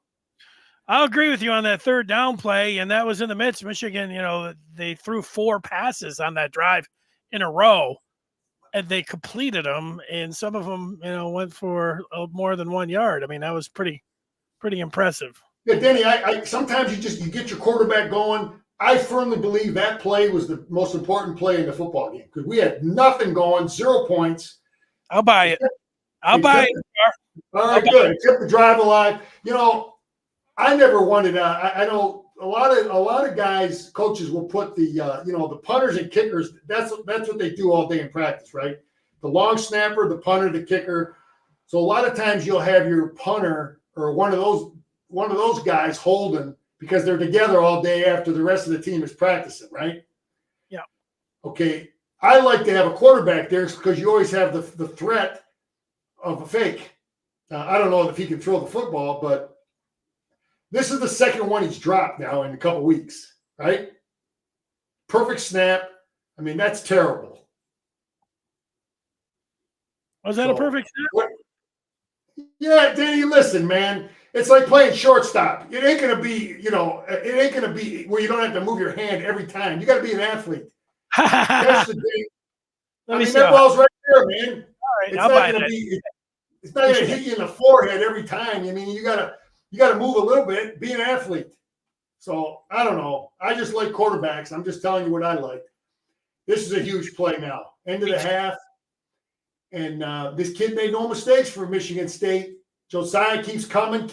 I'll agree with you on that 3rd down play, and that was in the midst of Michigan. They threw 4 passes on that drive in a row, and they completed them, and some of them, went for more than 1 yard. I mean, that was pretty impressive. Yeah, Denny, I sometimes you get your quarterback going. I firmly believe that play was the most important play in the football game because we had nothing going, 0 points. I'll buy it. All right, good. It kept the drive alive. I never wanted. I know a lot of guys, coaches will put the punters and kickers. That's what they do all day in practice, right? The long snapper, the punter, the kicker. So a lot of times you'll have your punter or one of those guys holding because they're together all day after the rest of the team is practicing, right? Yeah. Okay. I like to have a quarterback there because you always have the threat of a fake. I don't know if he can throw the football, but this is the second one he's dropped now in a couple weeks, right? Perfect snap. I mean, that's terrible. Was that a perfect snap? Yeah, Danny, listen, man. It's like playing shortstop. It ain't going to be, it ain't going to be where you don't have to move your hand every time. You got to be an athlete. Catch the day. That ball's right there, man. All right, it's not going to hit you in the forehead every time. I mean, you got to move a little bit, be an athlete. So I don't know. I just like quarterbacks. I'm just telling you what I like. This is a huge play now. End of the half. And this kid made no mistakes for Michigan State. Josiah keeps coming.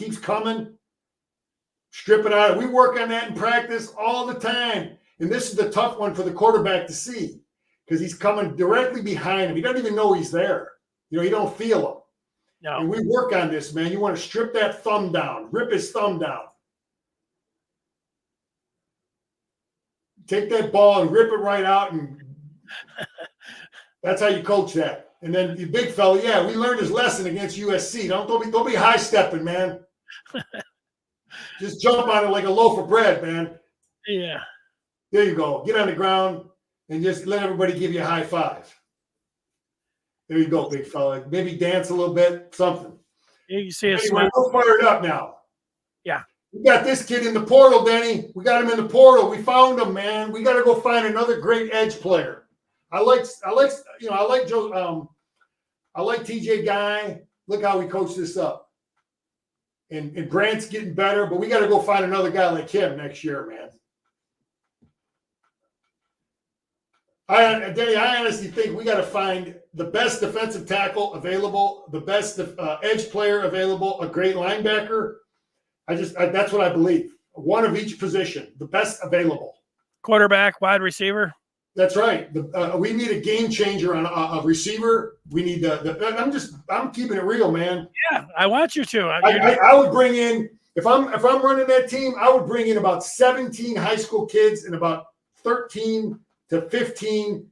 Strip it out. We work on that in practice all the time. And this is the tough one for the quarterback to see because he's coming directly behind him. He doesn't even know he's there. You don't feel him. No. And we work on this, man. You want to strip that thumb down, rip his thumb down. Take that ball and rip it right out. And that's how you coach that. And then the big fella, yeah, we learned his lesson against USC. Don't be high stepping, man. Just jump on it like a loaf of bread, man. Yeah. There you go. Get on the ground and just let everybody give you a high five. There you go, big fella. Maybe dance a little bit, something. You see us. Anyway, we're fired up now. Yeah. We got this kid in the portal, Denny. We got him in the portal. We found him, man. We got to go find another great edge player. I like Joe. I like TJ Guy. Look how we coached this up. And Grant's getting better, but we got to go find another guy like him next year, man. Danny, I honestly think we got to find the best defensive tackle available, the best edge player available, a great linebacker. That's what I believe. One of each position, the best available. Quarterback, wide receiver. That's right. We need a game changer on a receiver. We need I'm keeping it real, man. Yeah, I want you to. I would bring in, if I'm running that team, I would bring in about 17 high school kids and about 13 to 15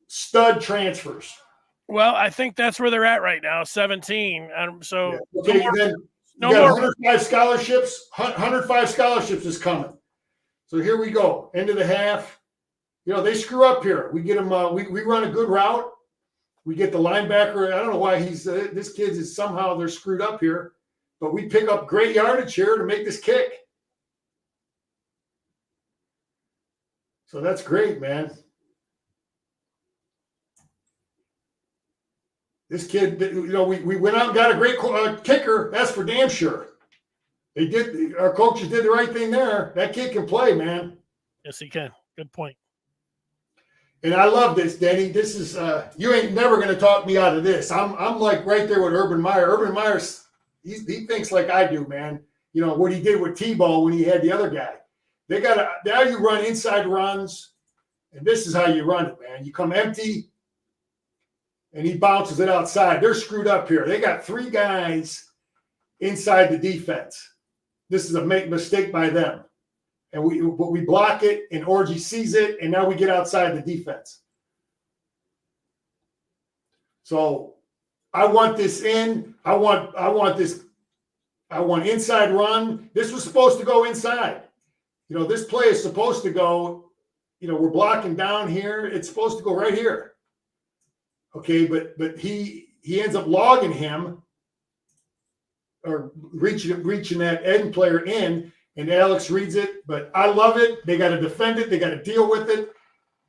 stud transfers. Well, I think that's where they're at right now, 17. So okay, then you got 105 scholarships. 105 scholarships is coming. So here we go. End of the half. They screw up here. We get them. We run a good route. We get the linebacker. I don't know why this kid is somehow they're screwed up here, but we pick up great yardage here to make this kick. So that's great, man. This kid, we went out and got a great kicker. That's for damn sure. Our coaches did the right thing there. That kid can play, man. Yes, he can. Good point. And I love this, Denny. This is you ain't never going to talk me out of this. I'm like right there with Urban Meyer. Urban Meyer, he thinks like I do, man. What he did with T-Ball when he had the other guy. Now you run inside runs, and this is how you run it, man. You come empty, and he bounces it outside. They're screwed up here. They got 3 guys inside the defense. This is a mistake by them. And we block it, and Orgy sees it, and now we get outside the defense. So I want this in. I want this. I want inside run. This was supposed to go inside. This play is supposed to go. We're blocking down here. It's supposed to go right here. Okay, but he ends up logging him or reaching that end player in. And Alex reads it, but I love it. They got to defend it. They got to deal with it.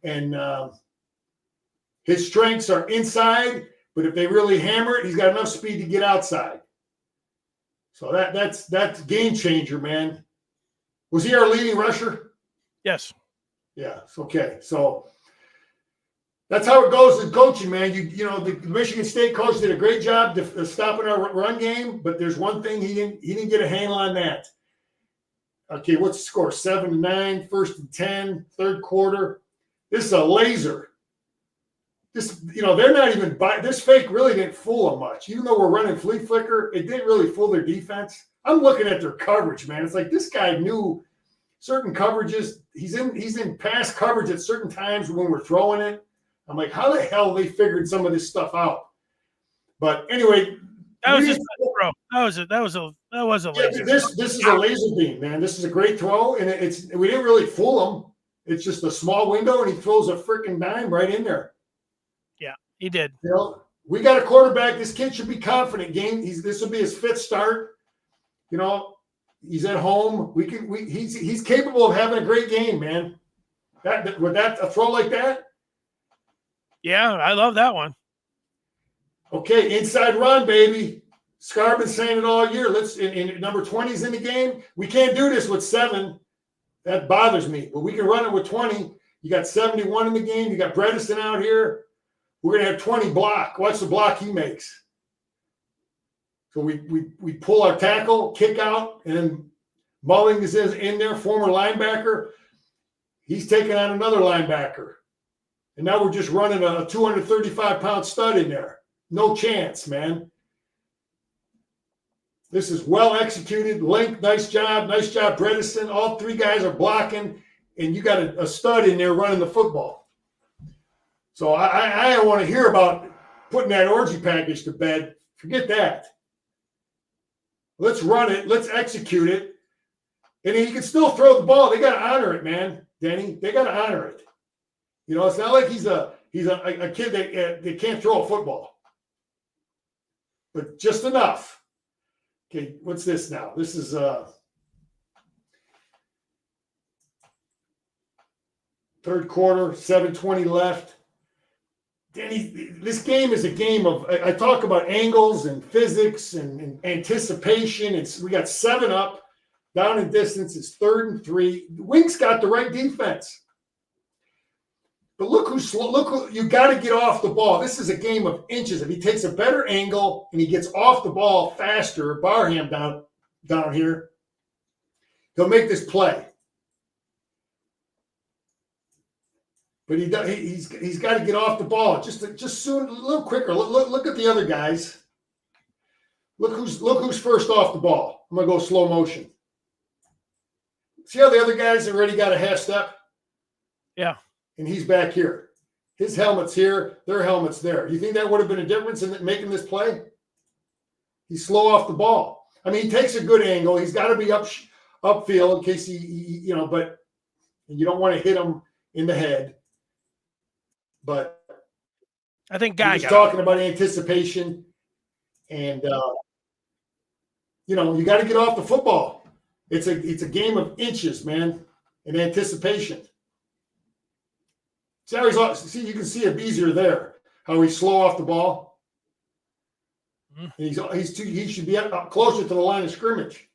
And his strengths are inside, but if they really hammer it, he's got enough speed to get outside. So that's game changer, man. Was he our leading rusher? Yes. Yeah. Okay. So that's how it goes in coaching, man. The Michigan State coach did a great job stopping our run game, but there's one thing he didn't get a handle on that. Okay, what's the score? 7-9, 1st and 10, third quarter. This is a laser. They're not even this fake really didn't fool them much. Even though we're running flea flicker, it didn't really fool their defense. I'm looking at their coverage, man. It's like this guy knew certain coverages. He's in pass coverage at certain times when we're throwing it. I'm like, how the hell they figured some of this stuff out? But anyway, that was just bro. That was a laser. This is a laser beam, man. This is a great throw, and we didn't really fool him. It's just a small window, and he throws a freaking dime right in there. Yeah, he did. We got a quarterback. This kid should be confident. This will be his 5th start. He's at home. He's capable of having a great game, man. A throw like that. Yeah, I love that one. Okay, inside run, baby. Scar been saying it all year. In number 20's in the game. We can't do this with 7. That bothers me. But we can run it with 20. You got 71 in the game. You got Bredesen out here. We're gonna have 20 block. Watch the block he makes. So we pull our tackle, kick out, and then Mulling is in there, former linebacker. He's taking on another linebacker. And now we're just running a 235-pound stud in there. No chance, man. This is well executed. Link, nice job. Nice job, Bredesen. All 3 guys are blocking, and you got a stud in there running the football. So I don't want to hear about putting that orgy package to bed. Forget that. Let's run it. Let's execute it. And he can still throw the ball. They got to honor it, man, Denny. They got to honor it. It's not like he's a kid that can't throw a football. But just enough. Okay, what's this now? This is third quarter, 7:20 left. Danny, this game is a game of, I talk about angles and physics and anticipation. We got 7 up, down in distance. It's 3rd and 3. Wink's got the right defense. But look who you got to get off the ball. This is a game of inches. If he takes a better angle and he gets off the ball faster, Barham down here, he'll make this play. But he's got to get off the ball just soon, a little quicker. Look at the other guys. Look who's first off the ball. I'm gonna go slow motion. See how the other guys already got a half step? Yeah. And he's back here. His helmet's here, their helmet's there. You think that would have been a difference in making this play? He's slow off the ball. I mean, he takes a good angle. He's got to be upfield in case he but you don't want to hit him in the head. But I think Guy was talking about anticipation, and you got to get off the football. It's a game of inches, man, and anticipation. See, you can see it easier there. How he's slow off the ball. Mm-hmm. He should be up closer to the line of scrimmage.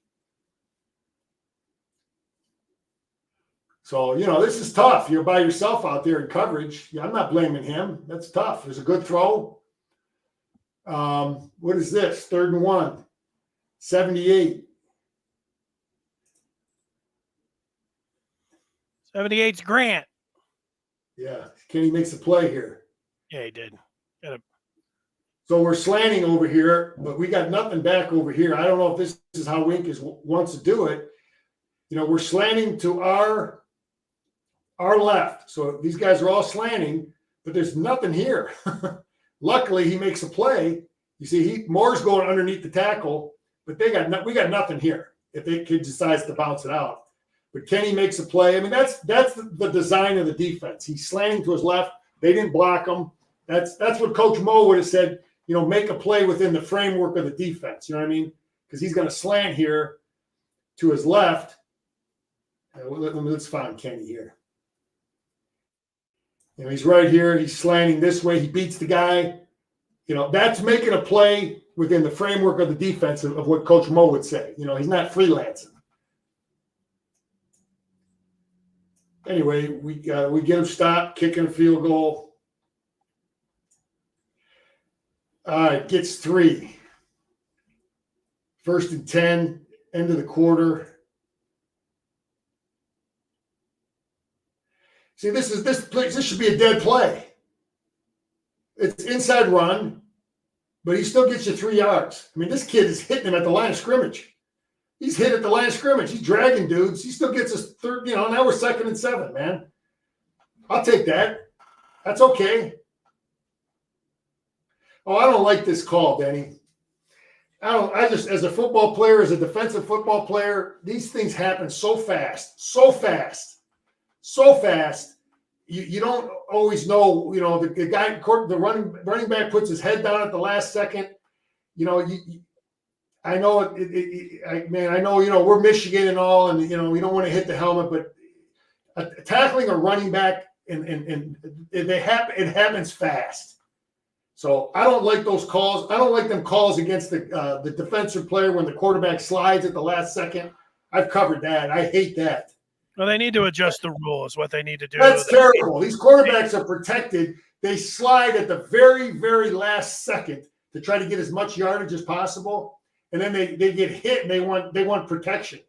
So, this is tough. You're by yourself out there in coverage. I'm not blaming him. That's tough. There's a good throw. What is this? 3rd and 1. 78. 78's Grant. Yeah. Kenny makes a play here. Yeah, he did. So we're slanting over here, but we got nothing back over here. I don't know if this is how Wink wants to do it. We're slanting to our left. So these guys are all slanting, but there's nothing here. Luckily, he makes a play. You see, Moore's going underneath the tackle, but we got nothing here if the kid decides to bounce it out. But Kenny makes a play. I mean, that's the design of the defense. He's slanting to his left. They didn't block him. That's what Coach Mo would have said, make a play within the framework of the defense. You know what I mean? Because he's going to slant here to his left. Let's find Kenny here. He's right here. He's slanting this way. He beats the guy. That's making a play within the framework of the defense of what Coach Mo would say. He's not freelancing. Anyway, we get him stopped, kicking a field goal. All right, gets 3. 1st and 10, end of the quarter. See, this should be a dead play. It's inside run, but he still gets you 3 yards. I mean, this kid is hitting him at the line of scrimmage. He's hit at the line of scrimmage. He's dragging dudes. He still gets us third. Now we're 2nd and 7, man. I'll take that. That's okay. Oh, I don't like this call, Denny. I just, as a football player, as a defensive football player, these things happen so fast. You don't always know, the guy, the running back puts his head down at the last second. I know I know, we're Michigan and all, and, we don't want to hit the helmet, but tackling a running back and it happens fast. So I don't like those calls. I don't like them calls against the defensive player when the quarterback slides at the last second. I've covered that. I hate that. Well, they need to adjust the rules, what they need to do. That's terrible. These quarterbacks are protected. They slide at the very, very last second to try to get as much yardage as possible. And then they get hit and they want protection.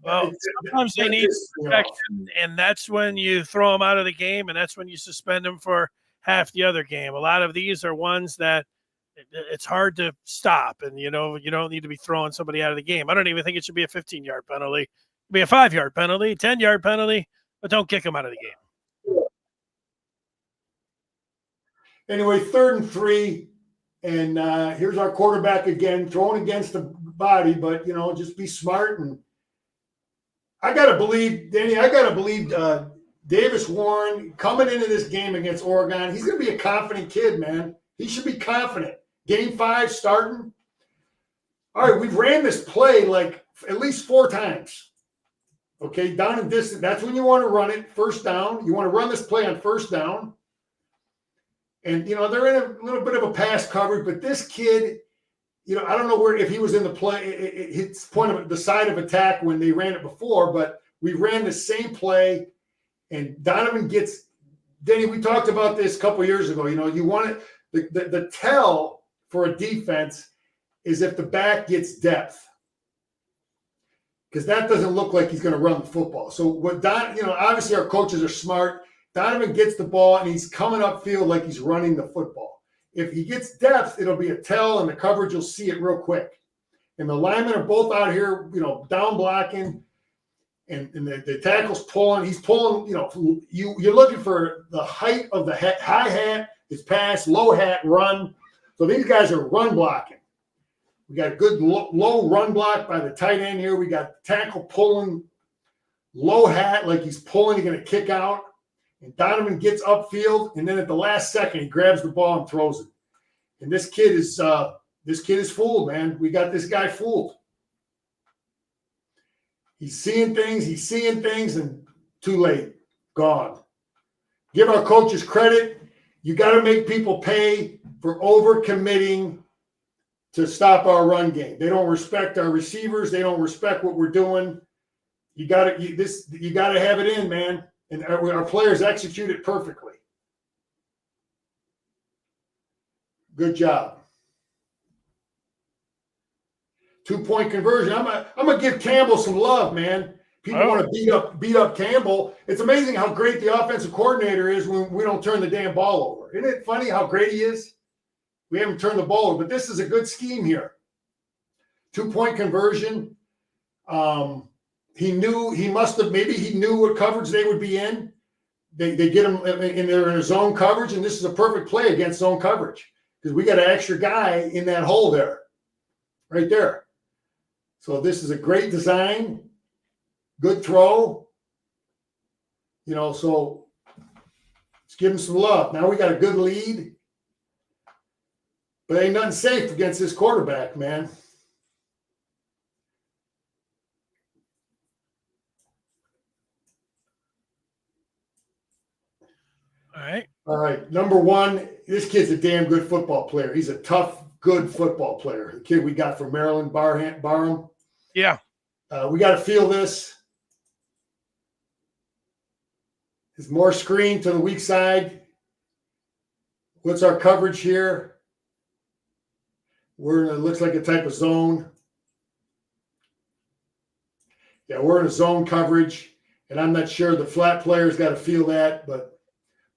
Well, sometimes they need protection, and that's when you throw them out of the game, and that's when you suspend them for half the other game. A lot of these are ones that it's hard to stop, and you don't need to be throwing somebody out of the game. I don't even think it should be a 15-yard penalty. It should be a 5-yard penalty, 10-yard penalty, but don't kick them out of the game. Anyway, 3rd and 3, and here's our quarterback again, throwing against the body, but just be smart. And I gotta believe, Danny. Davis Warren coming into this game against Oregon, he's going to be a confident kid, man. He should be confident. Game 5 starting. All right, we've ran this play like at least 4 times. Okay, down and distance. That's when you want to run it. First down. You want to run this play on first down. And, they're in a little bit of a pass coverage, but this kid, I don't know where, if he was in the play, it's point of the side of attack when they ran it before, but we ran the same play and Donovan gets, Denny, we talked about this a couple years ago. You want it, the tell for a defense is if the back gets depth, because that doesn't look like he's going to run the football. So what obviously our coaches are smart. Donovan gets the ball and he's coming upfield like he's running the football. If he gets depth, it'll be a tell and the coverage, you'll see it real quick. And the linemen are both out here, down blocking, and the tackle's pulling. He's pulling, you're looking for the height of the high hat, his pass, low hat, run. So these guys are run blocking. We got a good low run block by the tight end here. We got tackle pulling, low hat like he's pulling, he's going to kick out. And Donovan gets upfield, and then at the last second, he grabs the ball and throws it. And this kid is fooled, man. We got this guy fooled. He's seeing things, and too late, gone. Give our coaches credit. You got to make people pay for overcommitting to stop our run game. They don't respect our receivers. They don't respect what we're doing. You got to have it in, man. And our players execute it perfectly. Good job. 2-point conversion. I'm gonna give Campbell some love, man. People want to beat up Campbell. It's amazing how great the offensive coordinator is when we don't turn the damn ball over. Isn't it funny how great he is? We haven't turned the ball over, but this is a good scheme here. 2-point conversion. He knew what coverage they would be in. They get him and they're in a zone coverage, and this is a perfect play against zone coverage because we got an extra guy in that hole there, right there. So this is a great design, good throw. So let's give him some love. Now we got a good lead, but ain't nothing safe against this quarterback, man. All right. Number one, this kid's a damn good football player. He's a tough, good football player. The kid we got from Maryland, Barham. Yeah. We got to feel this. There's more screen to the weak side. What's our coverage here? It looks like a type of zone. Yeah, we're in a zone coverage, and I'm not sure the flat player's got to feel that, but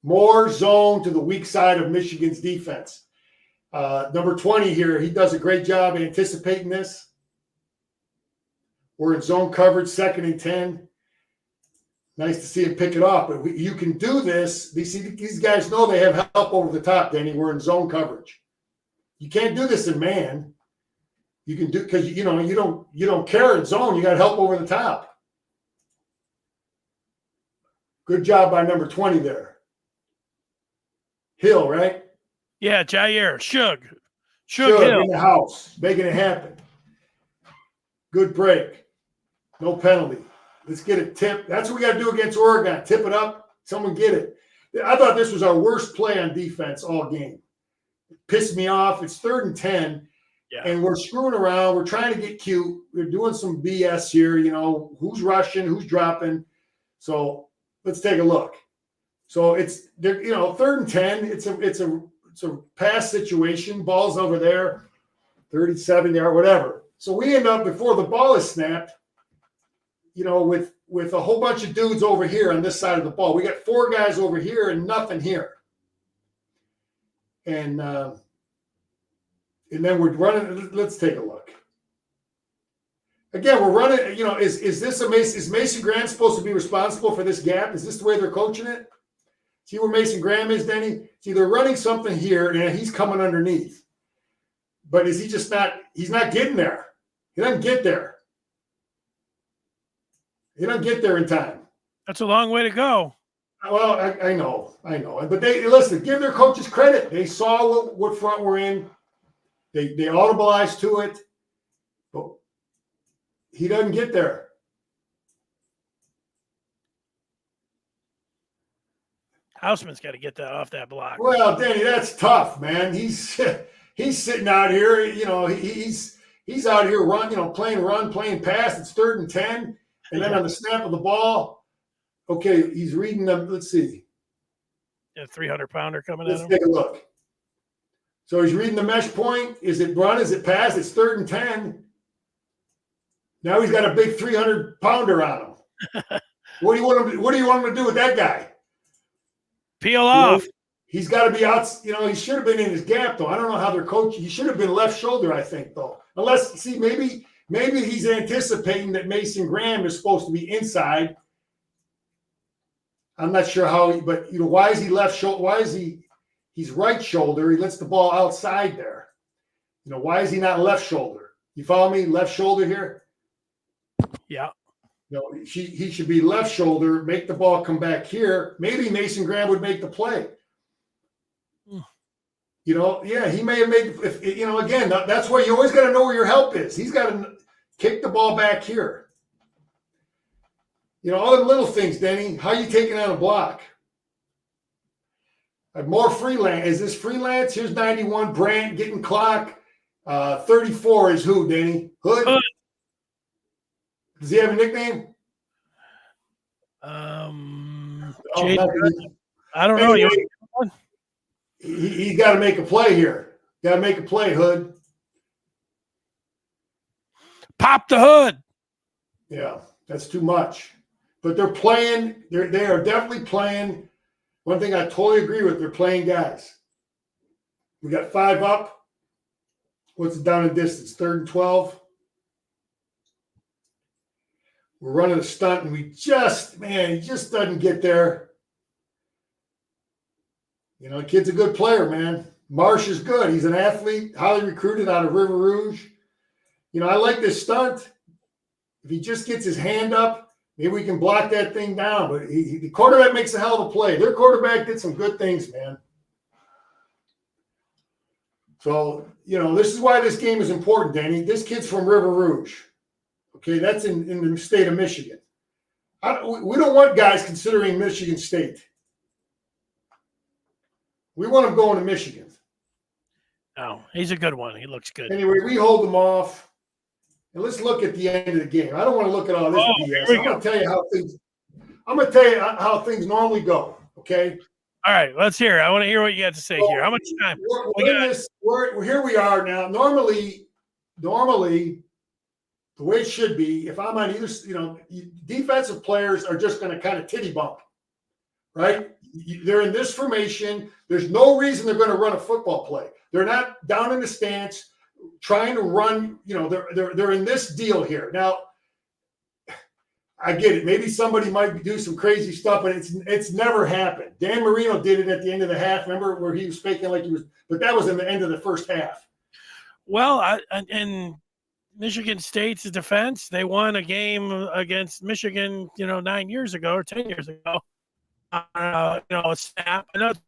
more zone to the weak side of Michigan's defense. Number 20 here, he does a great job anticipating this. We're in zone coverage, 2nd and 10. Nice to see him pick it off. But you can do this. These guys know they have help over the top, Danny. We're in zone coverage. You can't do this in man. You can do because you don't care in zone. You got help over the top. Good job by number 20 there. Hill, right? Yeah, Jair. Shug Hill in the house, making it happen. Good break. No penalty. Let's get a tip. That's what we got to do against Oregon. Tip it up. Someone get it. I thought this was our worst play on defense all game. It pissed me off. It's 3rd and 10. Yeah. And we're screwing around. We're trying to get cute. We're doing some BS here. Who's rushing, who's dropping. So let's take a look. So it's 3rd and 10. It's a pass situation. Ball's over there, 37 yard, whatever. So we end up before the ball is snapped, with a whole bunch of dudes over here on this side of the ball. We got 4 guys over here and nothing here. And then we're running. Let's take a look. Again, we're running. Is Mason Graham supposed to be responsible for this gap? Is this the way they're coaching it? See where Mason Graham is, Denny? See, they're running something here, and he's coming underneath. But is he just not – he's not getting there. He doesn't get there. He doesn't get there in time. That's a long way to go. Well, I know. But listen, give their coaches credit. They saw what front we're in. They audibilized to it. But he doesn't get there. Houseman's got to get that off that block. Well, Danny, that's tough, man. He's sitting out here, you know, he's out here playing pass. It's 3rd and 10. And then on the snap of the ball, okay, he's reading them. Let's see. A 300-pounder coming Let's at him. take a look. So he's reading the mesh point. Is it run? Is it pass? It's 3rd and 10. Now he's got a big 300-pounder on him. What do you want him to do with that guy? Peel off. He's got to be out. You know, he should have been in his gap, though. I don't know how they're coaching. He should have been left shoulder, I think, though. Unless, see, maybe he's anticipating that Mason Graham is supposed to be inside. I'm not sure how, but, you know, why is he left shoulder? Why is he's right shoulder? He lets the ball outside there. You know, why is he not left shoulder? You follow me? Left shoulder here? Yeah. No, he should be left shoulder, make the ball come back here. Maybe Mason Graham would make the play. You know, yeah, he may have made, you know, again, that's why you always got to know where your help is. He's got to kick the ball back here. You know, all the little things, Denny. How you taking on a block? More freelance. Is this freelance? Here's 91. Brandt getting clock. 34 is who, Denny? Hood? Does he have a nickname? I don't know. Anyway, he's got to make a play here. Got to make a play, Hood. Pop the hood. Yeah, that's too much. But they're playing. They are definitely playing. One thing I totally agree with, they're playing guys. We got 5 up. What's it down in distance? 3rd and 12. We're running a stunt, and he just doesn't get there. You know, the kid's a good player, man. Marsh is good. He's an athlete, highly recruited out of River Rouge. You know, I like this stunt. If he just gets his hand up, maybe we can block that thing down. But the quarterback makes a hell of a play. Their quarterback did some good things, man. So, you know, this is why this game is important, Danny. This kid's from River Rouge. Okay, that's in the state of Michigan. We don't want guys considering Michigan State. We want him going to Michigan. Oh, he's a good one. He looks good. Anyway, we hold them off. And let's look at the end of the game. I don't want to look at all this BS. I'm going to tell you how things normally go, okay? All right, let's hear it. I want to hear what you got to say here. How much time? Here we are now. Normally, the way it should be, if I'm on either, you know, defensive players are just going to kind of titty bump, right? They're in this formation. There's no reason they're going to run a football play. They're not down in the stance trying to run. You know, they're in this deal here. Now, I get it. Maybe somebody might do some crazy stuff, but it's never happened. Dan Marino did it at the end of the half. Remember where he was faking like he was, but that was in the end of the first half. Well, in Michigan State's defense, they won a game against Michigan, 9 years ago or 10 years ago. A snap. I know it's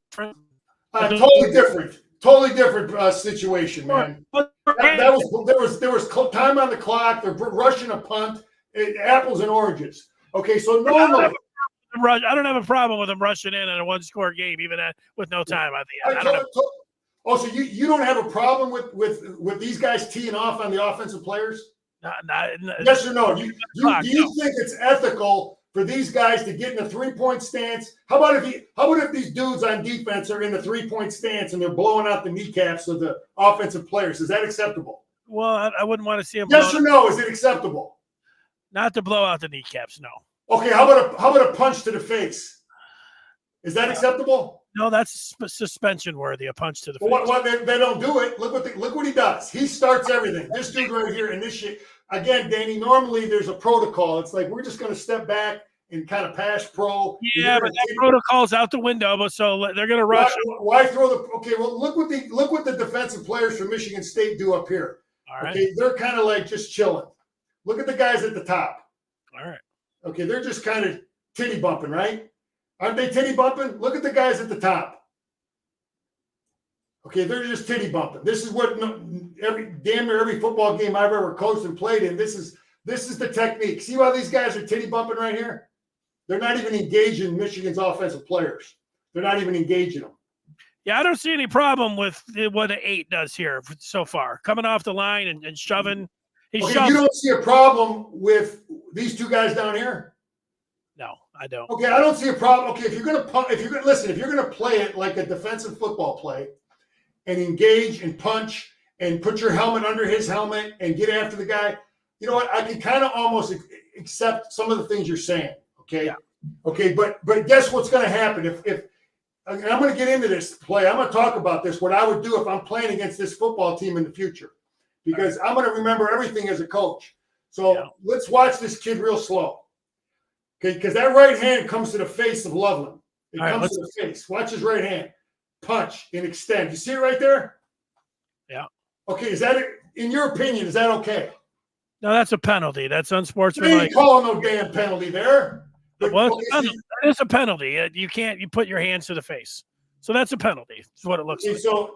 different. Totally different situation, man. There was time on the clock. They're rushing a punt. Apples and oranges. Okay, so normally I don't have a problem with them rushing in a one-score game, even with no time on the end. So you don't have a problem with these guys teeing off on the offensive players? Yes or no? Do you think it's ethical for these guys to get in a three-point stance? How about if these dudes on defense are in the three-point stance and they're blowing out the kneecaps of the offensive players? Is that acceptable? Well, I wouldn't want to see them. Yes or no? Is it acceptable? Not to blow out the kneecaps, no. Okay, how about a punch to the face? Is that acceptable? No, that's suspension worthy. A punch to the face. Well, they don't do it. Look what he does. He starts everything. This dude right here and this shit. Again, Danny, normally there's a protocol. It's like we're just going to step back and kind of pass pro. Yeah, but that protocol's out the window. But so they're going to rush. Why throw the? Okay, well look what the defensive players from Michigan State do up here. All right. Okay, they're kind of like just chilling. Look at the guys at the top. All right. Okay, they're just kind of titty bumping, right? Aren't they titty bumping? Look at the guys at the top. Okay, they're just titty bumping. This is what damn near every football game I've ever coached and played in. This is the technique. See why these guys are titty bumping right here? They're not even engaging Michigan's offensive players. They're not even engaging them. Yeah, I don't see any problem with what an 8 does here so far. Coming off the line and shoving. You don't see a problem with these two guys down here? No, I don't. Okay, I don't see a problem. Okay, if you're gonna play it like a defensive football play and engage and punch and put your helmet under his helmet and get after the guy, you know what? I can kind of almost accept some of the things you're saying. Okay. Yeah. Okay, but guess what's going to happen if and I'm going to get into this play. I'm going to talk about this, what I would do if I'm playing against this football team in the future, because I'm going to remember everything as a coach. So let's watch this kid real slow. Okay, because that right hand comes to the face of Loveland. It comes to the face. Watch his right hand. Punch and extend. You see it right there? Yeah. Okay, is that, in your opinion, is that okay? No, that's a penalty. That's unsportsmanlike. You ain't calling no damn penalty there. Well, it's a penalty. You put your hands to the face. So that's a penalty. That's what it looks like. So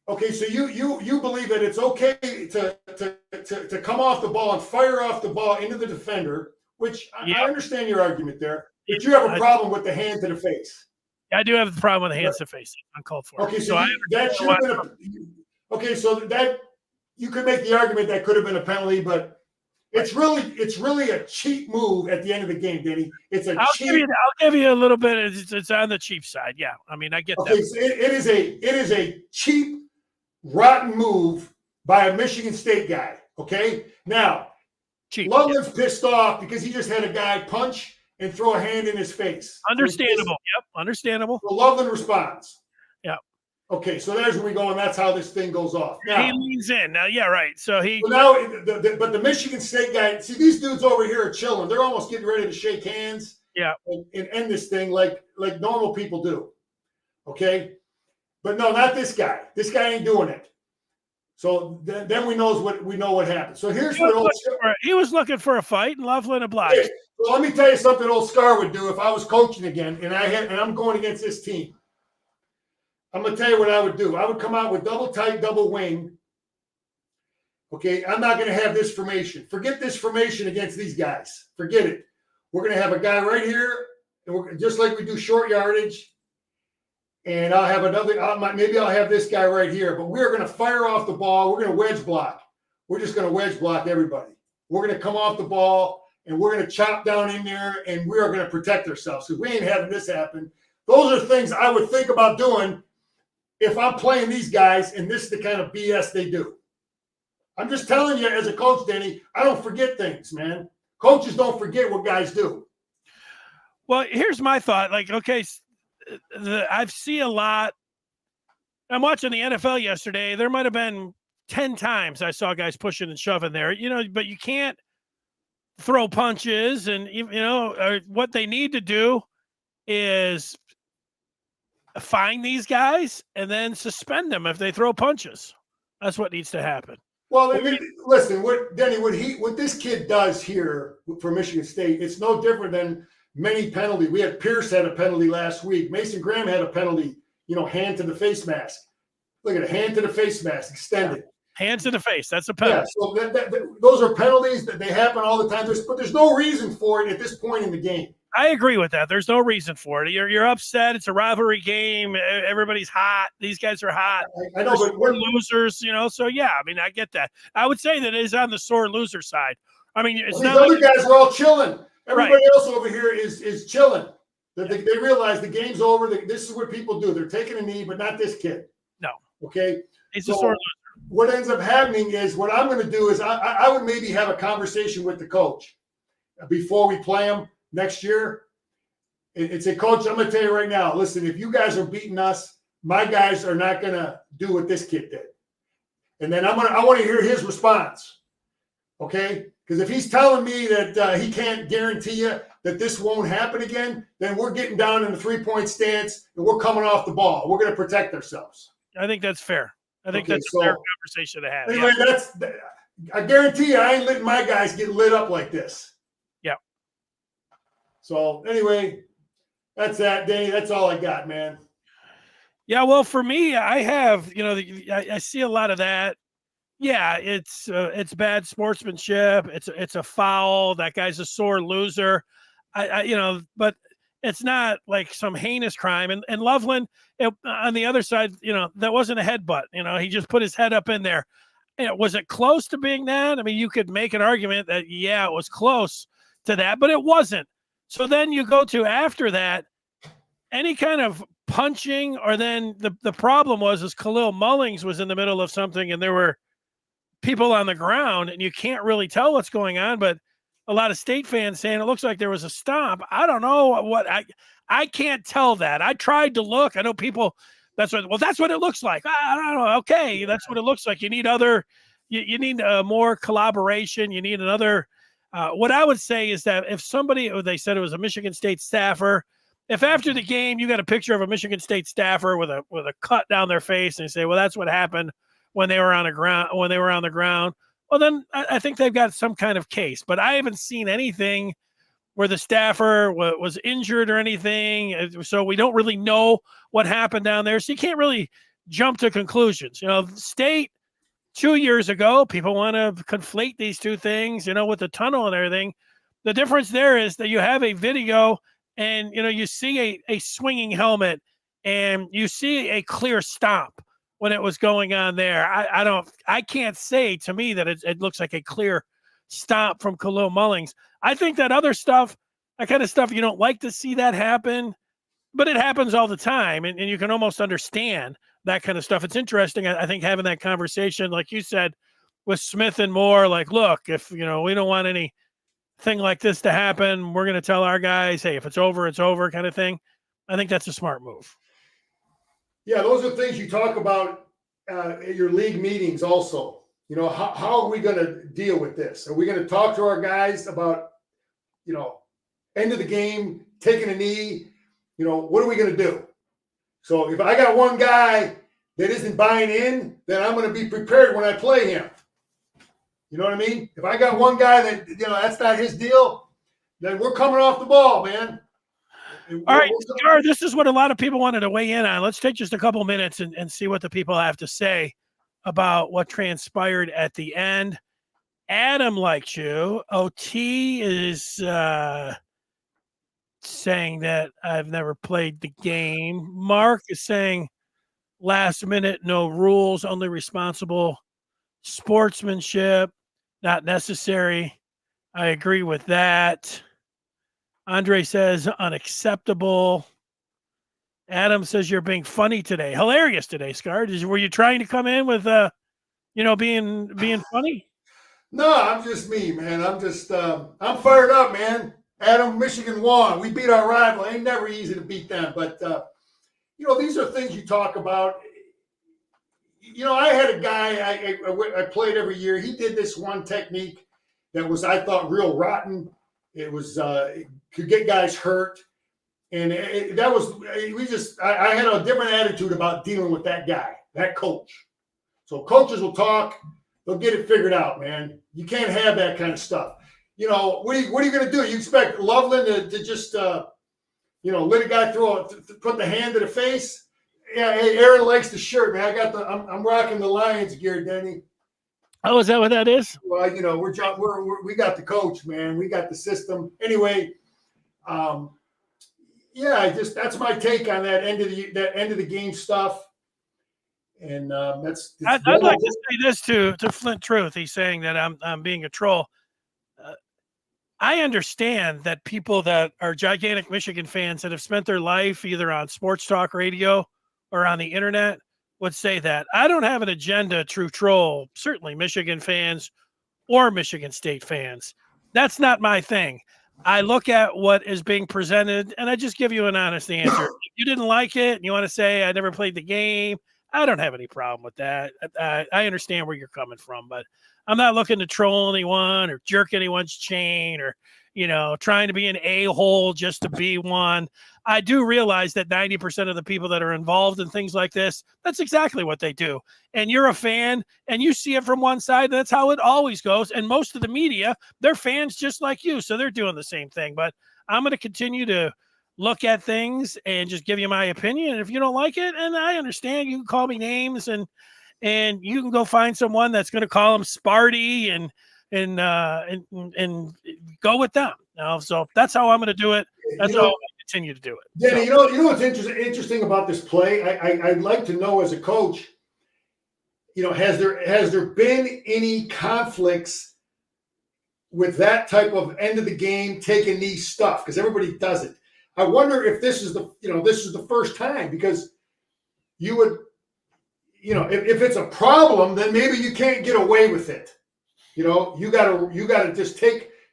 you believe that it's okay to come off the ball and fire off the ball into the defender, which I understand your argument there, but you have a problem with the hand to the face. I do have the problem with the hands to the face. Uncalled for. Okay, so that should have been so that you could make the argument that could have been a penalty, but it's really a cheap move at the end of the game, Denny. I'll give you a little bit. It's on the cheap side. Yeah, I mean, I get that. So it is a cheap, rotten move by a Michigan State guy. Okay, now Loveland's pissed off because he just had a guy punch and throw a hand in his face. Understandable. Yep, understandable. So Loveland responds. Yeah. Okay, so there's where we go, and that's how this thing goes off. Now, he leans in. Now, yeah, right. So but the Michigan State guy, see, these dudes over here are chilling. They're almost getting ready to shake hands. Yeah. And end this thing like normal people do. Okay, but no, not this guy. This guy ain't doing it. So then we know what happened. So here's what he was looking for a fight, and Loveland obliged. Okay, well, let me tell you something old Scar would do if I was coaching again, and I'm going against this team. I'm going to tell you what I would do. I would come out with double tight, double wing. Okay, I'm not going to have this formation. Forget this formation against these guys. Forget it. We're going to have a guy right here, and just like we do short yardage. And I'll have maybe I'll have this guy right here. But we're going to fire off the ball. We're going to wedge block. We're just going to wedge block everybody. We're going to come off the ball, and we're going to chop down in there, and we are going to protect ourselves because we ain't having this happen. Those are things I would think about doing if I'm playing these guys, and this is the kind of BS they do. I'm just telling you as a coach, Danny, I don't forget things, man. Coaches don't forget what guys do. Well, here's my thought. Like, okay, I see a lot. I'm watching the NFL yesterday. There might have been 10 times I saw guys pushing and shoving there, but you can't throw punches. And, what they need to do is find these guys and then suspend them if they throw punches. That's what needs to happen. Well, listen, what this kid does here for Michigan State, it's no different than many penalties. We had Pierce had a penalty last week. Mason Graham had a penalty, hand to the face mask. Look at it, hand to the face mask, extended. Hand to the face, that's a penalty. Yeah, so those are penalties that they happen all the time. But there's no reason for it at this point in the game. I agree with that. There's no reason for it. You're upset. It's a rivalry game. Everybody's hot. These guys are hot. I know, but we're losers, So yeah, I mean, I get that. I would say that it is on the sore loser side. I mean, it's not other guys are all chilling. Everybody else over here is chilling. They realize the game's over. This is what people do. They're taking a knee, but not this kid. No. Okay. He's a sore loser. What ends up happening is what I'm going to do is I would maybe have a conversation with the coach before we play him next year. It's a coach. I'm going to tell you right now. Listen, if you guys are beating us, my guys are not going to do what this kid did. And then I want to hear his response. Okay, because if he's telling me that he can't guarantee you that this won't happen again, then we're getting down in the 3-point stance and we're coming off the ball. We're going to protect ourselves. I think that's fair. I think that's a fair conversation to have. Anyway, I guarantee you, I ain't letting my guys get lit up like this. Yeah. So anyway, that's that, Danny. That's all I got, man. Yeah, well, for me, I have, I see a lot of that. Yeah, it's bad sportsmanship. It's a foul. That guy's a sore loser. But It's not like some heinous crime. And Loveland, on the other side, that wasn't a headbutt. He just put his head up in there. Was it close to being that? I mean, you could make an argument that, yeah, it was close to that, but it wasn't. So then you go to after that, any kind of punching, or then the problem is Khalil Mullings was in the middle of something and there were people on the ground and you can't really tell what's going on, but a lot of State fans saying it looks like there was a stomp. I don't know what I can't tell that. I tried to look. I know people that's what it looks like. I don't know. Okay, that's what it looks like. You need you need more collaboration. You need another. What I would say is that if they said it was a Michigan State staffer, if after the game you got a picture of a Michigan State staffer with a cut down their face and you say, well, that's what happened when they were on the ground, well, then I think they've got some kind of case. But I haven't seen anything where the staffer was injured or anything. So we don't really know what happened down there. So you can't really jump to conclusions. State 2 years ago, people want to conflate these two things, with the tunnel and everything. The difference there is that you have a video and, you see a swinging helmet and you see a clear stomp when it was going on there. I can't say to me that it looks like a clear stomp from Khalil Mullings. I think that other stuff, that kind of stuff, you don't like to see that happen, but it happens all the time. And you can almost understand that kind of stuff. It's interesting, I think, having that conversation, like you said, with Smith and Moore, like, look, if, we don't want anything like this to happen, we're going to tell our guys, hey, if it's over, it's over kind of thing. I think that's a smart move. Yeah, those are things you talk about at your league meetings also. How are we going to deal with this? Are we going to talk to our guys about, end of the game, taking a knee? What are we going to do? So if I got one guy that isn't buying in, then I'm going to be prepared when I play him. You know what I mean? If I got one guy that, that's not his deal, then we're coming off the ball, man. All right, Scar, this is what a lot of people wanted to weigh in on. Let's take just a couple minutes and see what the people have to say about what transpired at the end. Adam likes you. OT is saying that I've never played the game. Mark is saying last minute, no rules, only responsible sportsmanship, not necessary. I agree with that. Andre says unacceptable. Adam says you're being funny today. Hilarious today, Scar. Were you trying to come in with being funny? No, I'm just me, man. I'm fired up, man. Adam, Michigan won. We beat our rival. Ain't never easy to beat them. But these are things you talk about. I had a guy I played every year. He did this one technique that was, I thought, real rotten. It was could get guys hurt, and I had a different attitude about dealing with that guy, that coach. So coaches will talk; they'll get it figured out, man. You can't have that kind of stuff. What are you going to do? You expect Loveland to just let a guy put the hand to the face? Yeah, hey, Aaron likes the shirt, man. I'm rocking the Lions gear, Denny. Oh, is that what that is? Well, we got the coach, man. We got the system. Anyway, that's my take on that end of the game stuff. And I'd like to say this to Flint Truth. He's saying that I'm being a troll. I understand that people that are gigantic Michigan fans that have spent their life either on sports talk radio or on the internet would say that. I don't have an agenda to troll, certainly Michigan fans or Michigan State fans. That's not my thing. I look at what is being presented, and I just give you an honest answer. If you didn't like it and you want to say I never played the game, I don't have any problem with that. I understand where you're coming from, but I'm not looking to troll anyone or jerk anyone's chain or, trying to be an a-hole just to be one. I do realize that 90% of the people that are involved in things like this, that's exactly what they do. And you're a fan and you see it from one side. That's how it always goes. And most of the media, they're fans just like you. So they're doing the same thing. But I'm going to continue to look at things and just give you my opinion. And if you don't like it, and I understand, you can call me names and you can go find someone that's going to call them Sparty and go with them. So that's how I'm going to do it. That's how I'm going to continue to do it. Danny, you know what's interesting about this play? I'd like to know as a coach, has there been any conflicts with that type of end of the game, take a knee stuff? Because everybody does it. I wonder if this is the first time, because you would, if it's a problem, then maybe you can't get away with it. You gotta just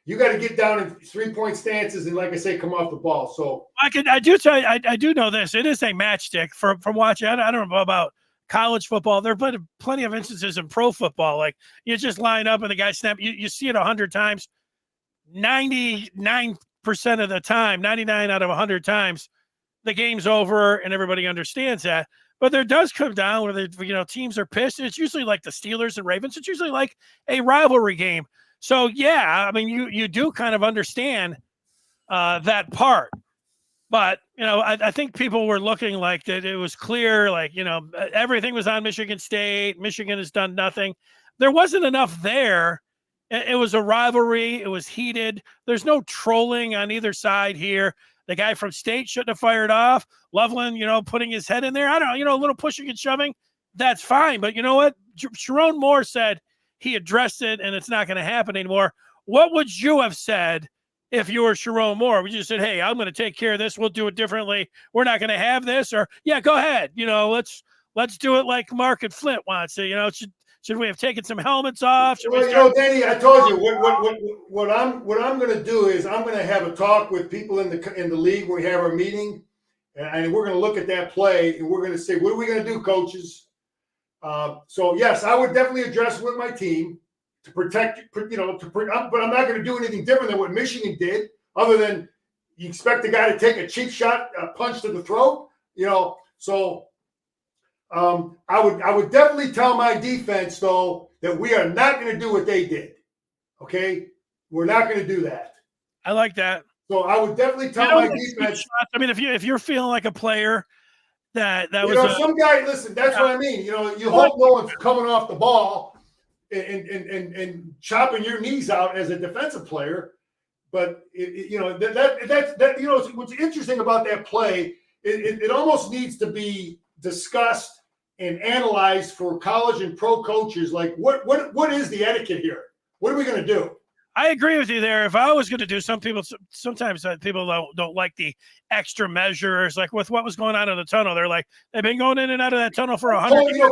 you got to get down in 3-point stances and, like I say, come off the ball. So I do tell you, I do know this. It is a matchstick from watching. I don't know about college football. There have been plenty of instances in pro football. Like you just line up and the guy snap. You see it 100 times. 99% of the time, 99 out of 100 times, the game's over and everybody understands that. But there does come down where teams are pissed. And it's usually like the Steelers and Ravens. It's usually like a rivalry game. So, yeah, I mean, you do kind of understand that part. But, I think people were looking like that it was clear, like, everything was on Michigan State. Michigan has done nothing. There wasn't enough there. It was a rivalry. It was heated. There's no trolling on either side here. The guy from State shouldn't have fired off. Loveland, putting his head in there. I don't know, a little pushing and shoving. That's fine. But you know what? Sharon Moore said he addressed it and it's not going to happen anymore. What would you have said if you were Sharon Moore? We just said, hey, I'm going to take care of this. We'll do it differently. We're not going to have this. Or, yeah, go ahead. Let's do it like Mark and Flint wants to. Should we have taken some helmets off? Danny, I told you what I'm going to do is I'm going to have a talk with people in the league when we have our meeting, and we're going to look at that play and we're going to say, what are we going to do, coaches? So yes, I would definitely address it with my team to protect, but I'm not going to do anything different than what Michigan did, other than you expect the guy to take a cheap shot, a punch to the throat, So I would definitely tell my defense though that we are not going to do what they did. Okay, we're not going to do that. I like that. So I would definitely tell my defense. I mean, if you're feeling like a player. That was some guy. Listen, that's what I mean. You hope no one's coming off the ball and chopping your knees out as a defensive player. But what's interesting about that play. It almost needs to be discussed and analyzed for college and pro coaches. Like, what is the etiquette here? What are we going to do? I agree with you there. If I was going to do sometimes people don't like the extra measures, like with what was going on in the tunnel. They're like, they've been going in and out of that tunnel for 100 years.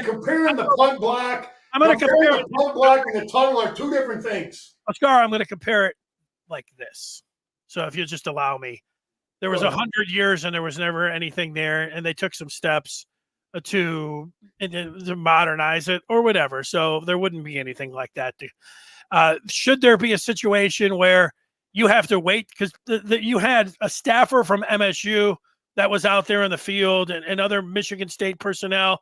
Comparing the punt block. I'm going to compare the punt block and the tunnel are two different things. Oscar, I'm going to compare it like this. So if you just allow me, there was 100 years and there was never anything there, and they took some steps to modernize it or whatever. So there wouldn't be anything like that. Should there be a situation where you have to wait because you had a staffer from MSU that was out there in the field and other Michigan State personnel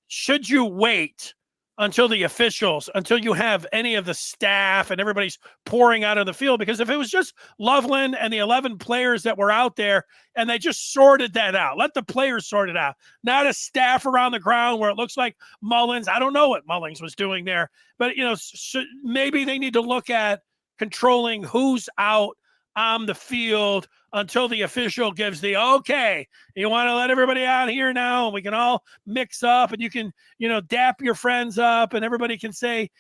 should you wait until you have any of the staff and everybody's pouring out of the field? Because if it was just Loveland and the 11 players that were out there and they just sorted that out, let the players sort it out, not a staff around the ground where it looks like Mullins. I don't know what Mullins was doing there, but maybe they need to look at controlling who's out on the field until the official gives the okay. You want to let everybody out here now, and we can all mix up, and you can, dap your friends up, and everybody can say,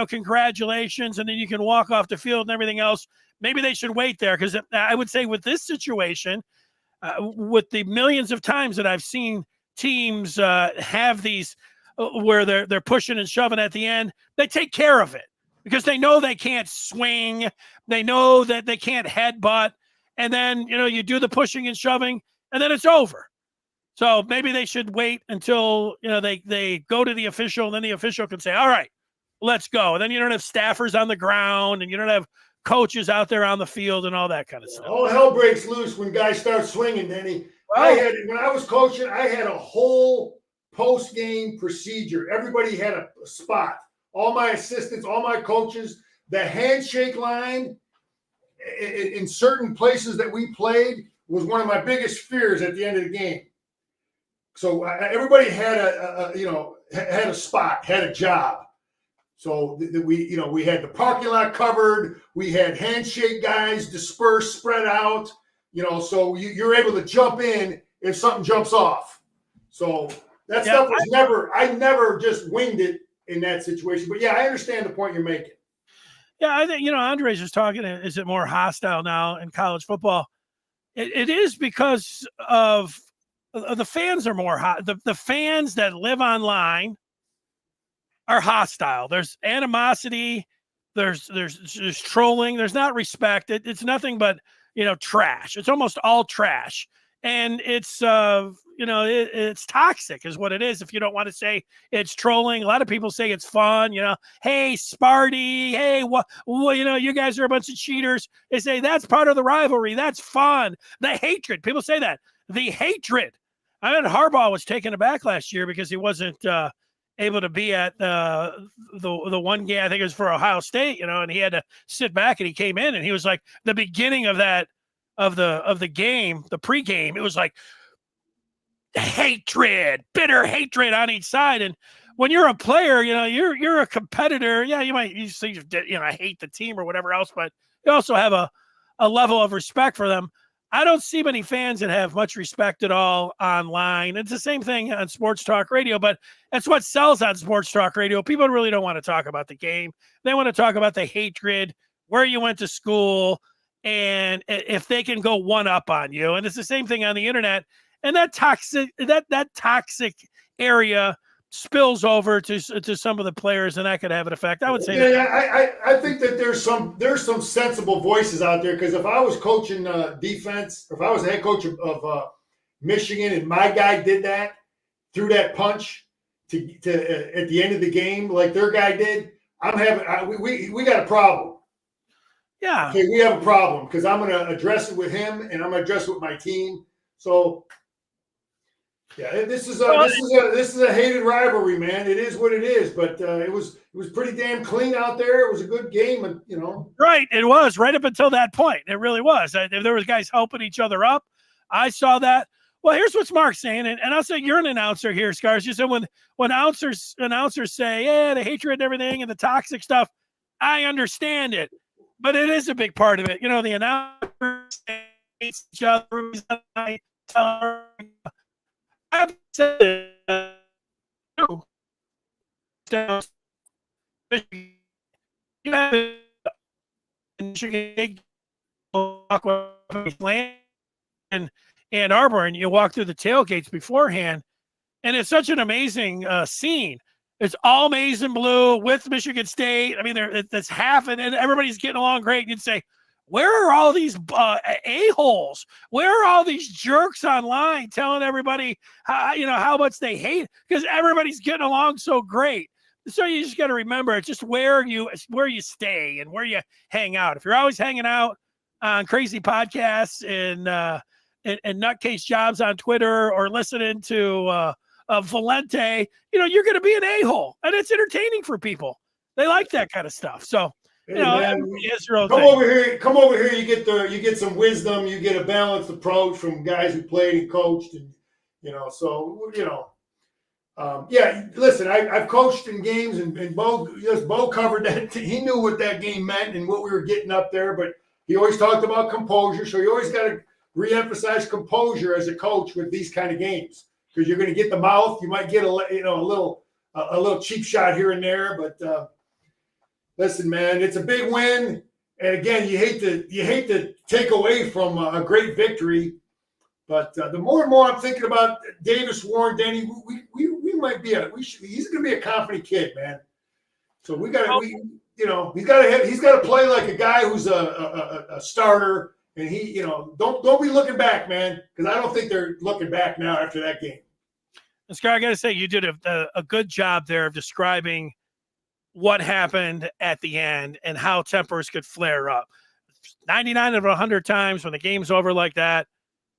congratulations, and then you can walk off the field and everything else. Maybe they should wait there, because I would say with this situation, with the millions of times that I've seen teams have these where they're pushing and shoving at the end, they take care of it. Because they know they can't swing. They know that they can't headbutt. And then, you do the pushing and shoving, and then it's over. So maybe they should wait until, they go to the official, and then the official can say, all right, let's go. And then you don't have staffers on the ground, and you don't have coaches out there on the field and all that kind of stuff. All hell breaks loose when guys start swinging, Denny. Well, when I was coaching, I had a whole post-game procedure. Everybody had a spot. All my assistants, all my coaches, the handshake line in certain places that we played was one of my biggest fears at the end of the game. So everybody had had a spot, had a job. So we had the parking lot covered. We had handshake guys dispersed, spread out. so you're able to jump in if something jumps off. So that stuff was I never just winged it in that situation. But yeah, I understand the point you're making. Yeah, I think, Andres was talking, is it more hostile now in college football? It is because of the fans are more hot. The fans that live online are hostile. There's animosity. There's trolling. There's not respect. It's nothing but, trash. It's almost all trash. And it's, it's toxic is what it is. If you don't want to say it's trolling, a lot of people say it's fun, hey, Sparty, hey, you guys are a bunch of cheaters. They say that's part of the rivalry. That's fun. The hatred. People say that. The hatred. I mean, Harbaugh was taken aback last year because he wasn't able to be at the one game, I think it was for Ohio State, and he had to sit back, and he came in and he was like the beginning of that, of the game, the pregame, it was like hatred, bitter hatred on each side. And when you're a player, you're a competitor. Yeah, you say, I hate the team or whatever else, but you also have a level of respect for them. I don't see many fans that have much respect at all online. It's the same thing on sports talk radio, but that's what sells on sports talk radio. People really don't want to talk about the game. They want to talk about the hatred, where you went to school, and if they can go one up on you. And it's the same thing on the internet. And that toxic area spills over to some of the players, and that could have an effect. I would say. Yeah, I think that there's some sensible voices out there, because if I was coaching defense, or if I was the head coach of Michigan, and my guy did that, threw that punch to at the end of the game like their guy did, we got a problem. Yeah. Okay, we have a problem, because I'm going to address it with him, and I'm going to address it with my team. So. Yeah, this is a hated rivalry, man. It is what it is, but it was pretty damn clean out there. It was a good game, and Right, it was right up until that point. It really was. There was guys helping each other up. I saw that. Well, here's what Mark's saying, and I'll say you're an announcer here, Scars. You said when announcers say, yeah, the hatred and everything and the toxic stuff, I understand it, but it is a big part of it. The announcers hate each other. I've said you have Michigan and Ann Arbor, and you walk through the tailgates beforehand, and it's such an amazing scene. It's all maize and blue with Michigan State. I mean, that's half, and everybody's getting along great. And you'd say, where are all these a-holes? Where are all these jerks online telling everybody how much they hate? Because everybody's getting along so great. So you just got to remember, it's just where you stay and where you hang out. If you're always hanging out on crazy podcasts and nutcase jobs on Twitter, or listening to Valente, you're going to be an a-hole, and it's entertaining for people. They like that kind of stuff. So. Hey, man, come over here. You get some wisdom. You get a balanced approach from guys who played and coached, and yeah. Listen, I've coached in games, and Bo covered that. He knew what that game meant and what we were getting up there. But he always talked about composure. So you always got to reemphasize composure as a coach with these kind of games, because you're going to get the mouth. You might get a little cheap shot here and there, but. Listen, man, it's a big win, and again, you hate to take away from a great victory, but the more and more I'm thinking about Davis Warren, Denny, we might be he's going to be a confident kid, man. So he's got to play like a guy who's a starter, and he don't be looking back, man, because I don't think they're looking back now after that game. Scott, I got to say, you did a good job there of describing what happened at the end and how tempers could flare up. 99 of 100 times when the game's over like that,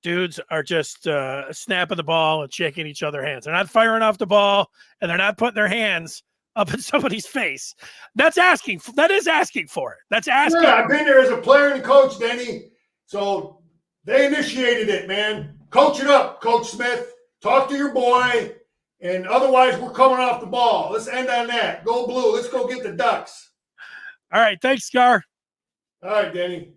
dudes are just snapping the ball and shaking each other's hands. They're not firing off the ball, and they're not putting their hands up in somebody's face. That is asking for it. That's asking. Yeah, I've been there as a player and coach, Denny. So they initiated it, man. Coach it up, Coach Smith. Talk to your boy. And otherwise, we're coming off the ball. Let's end on that. Go Blue. Let's go get the Ducks. All right. Thanks, Scar. All right, Danny.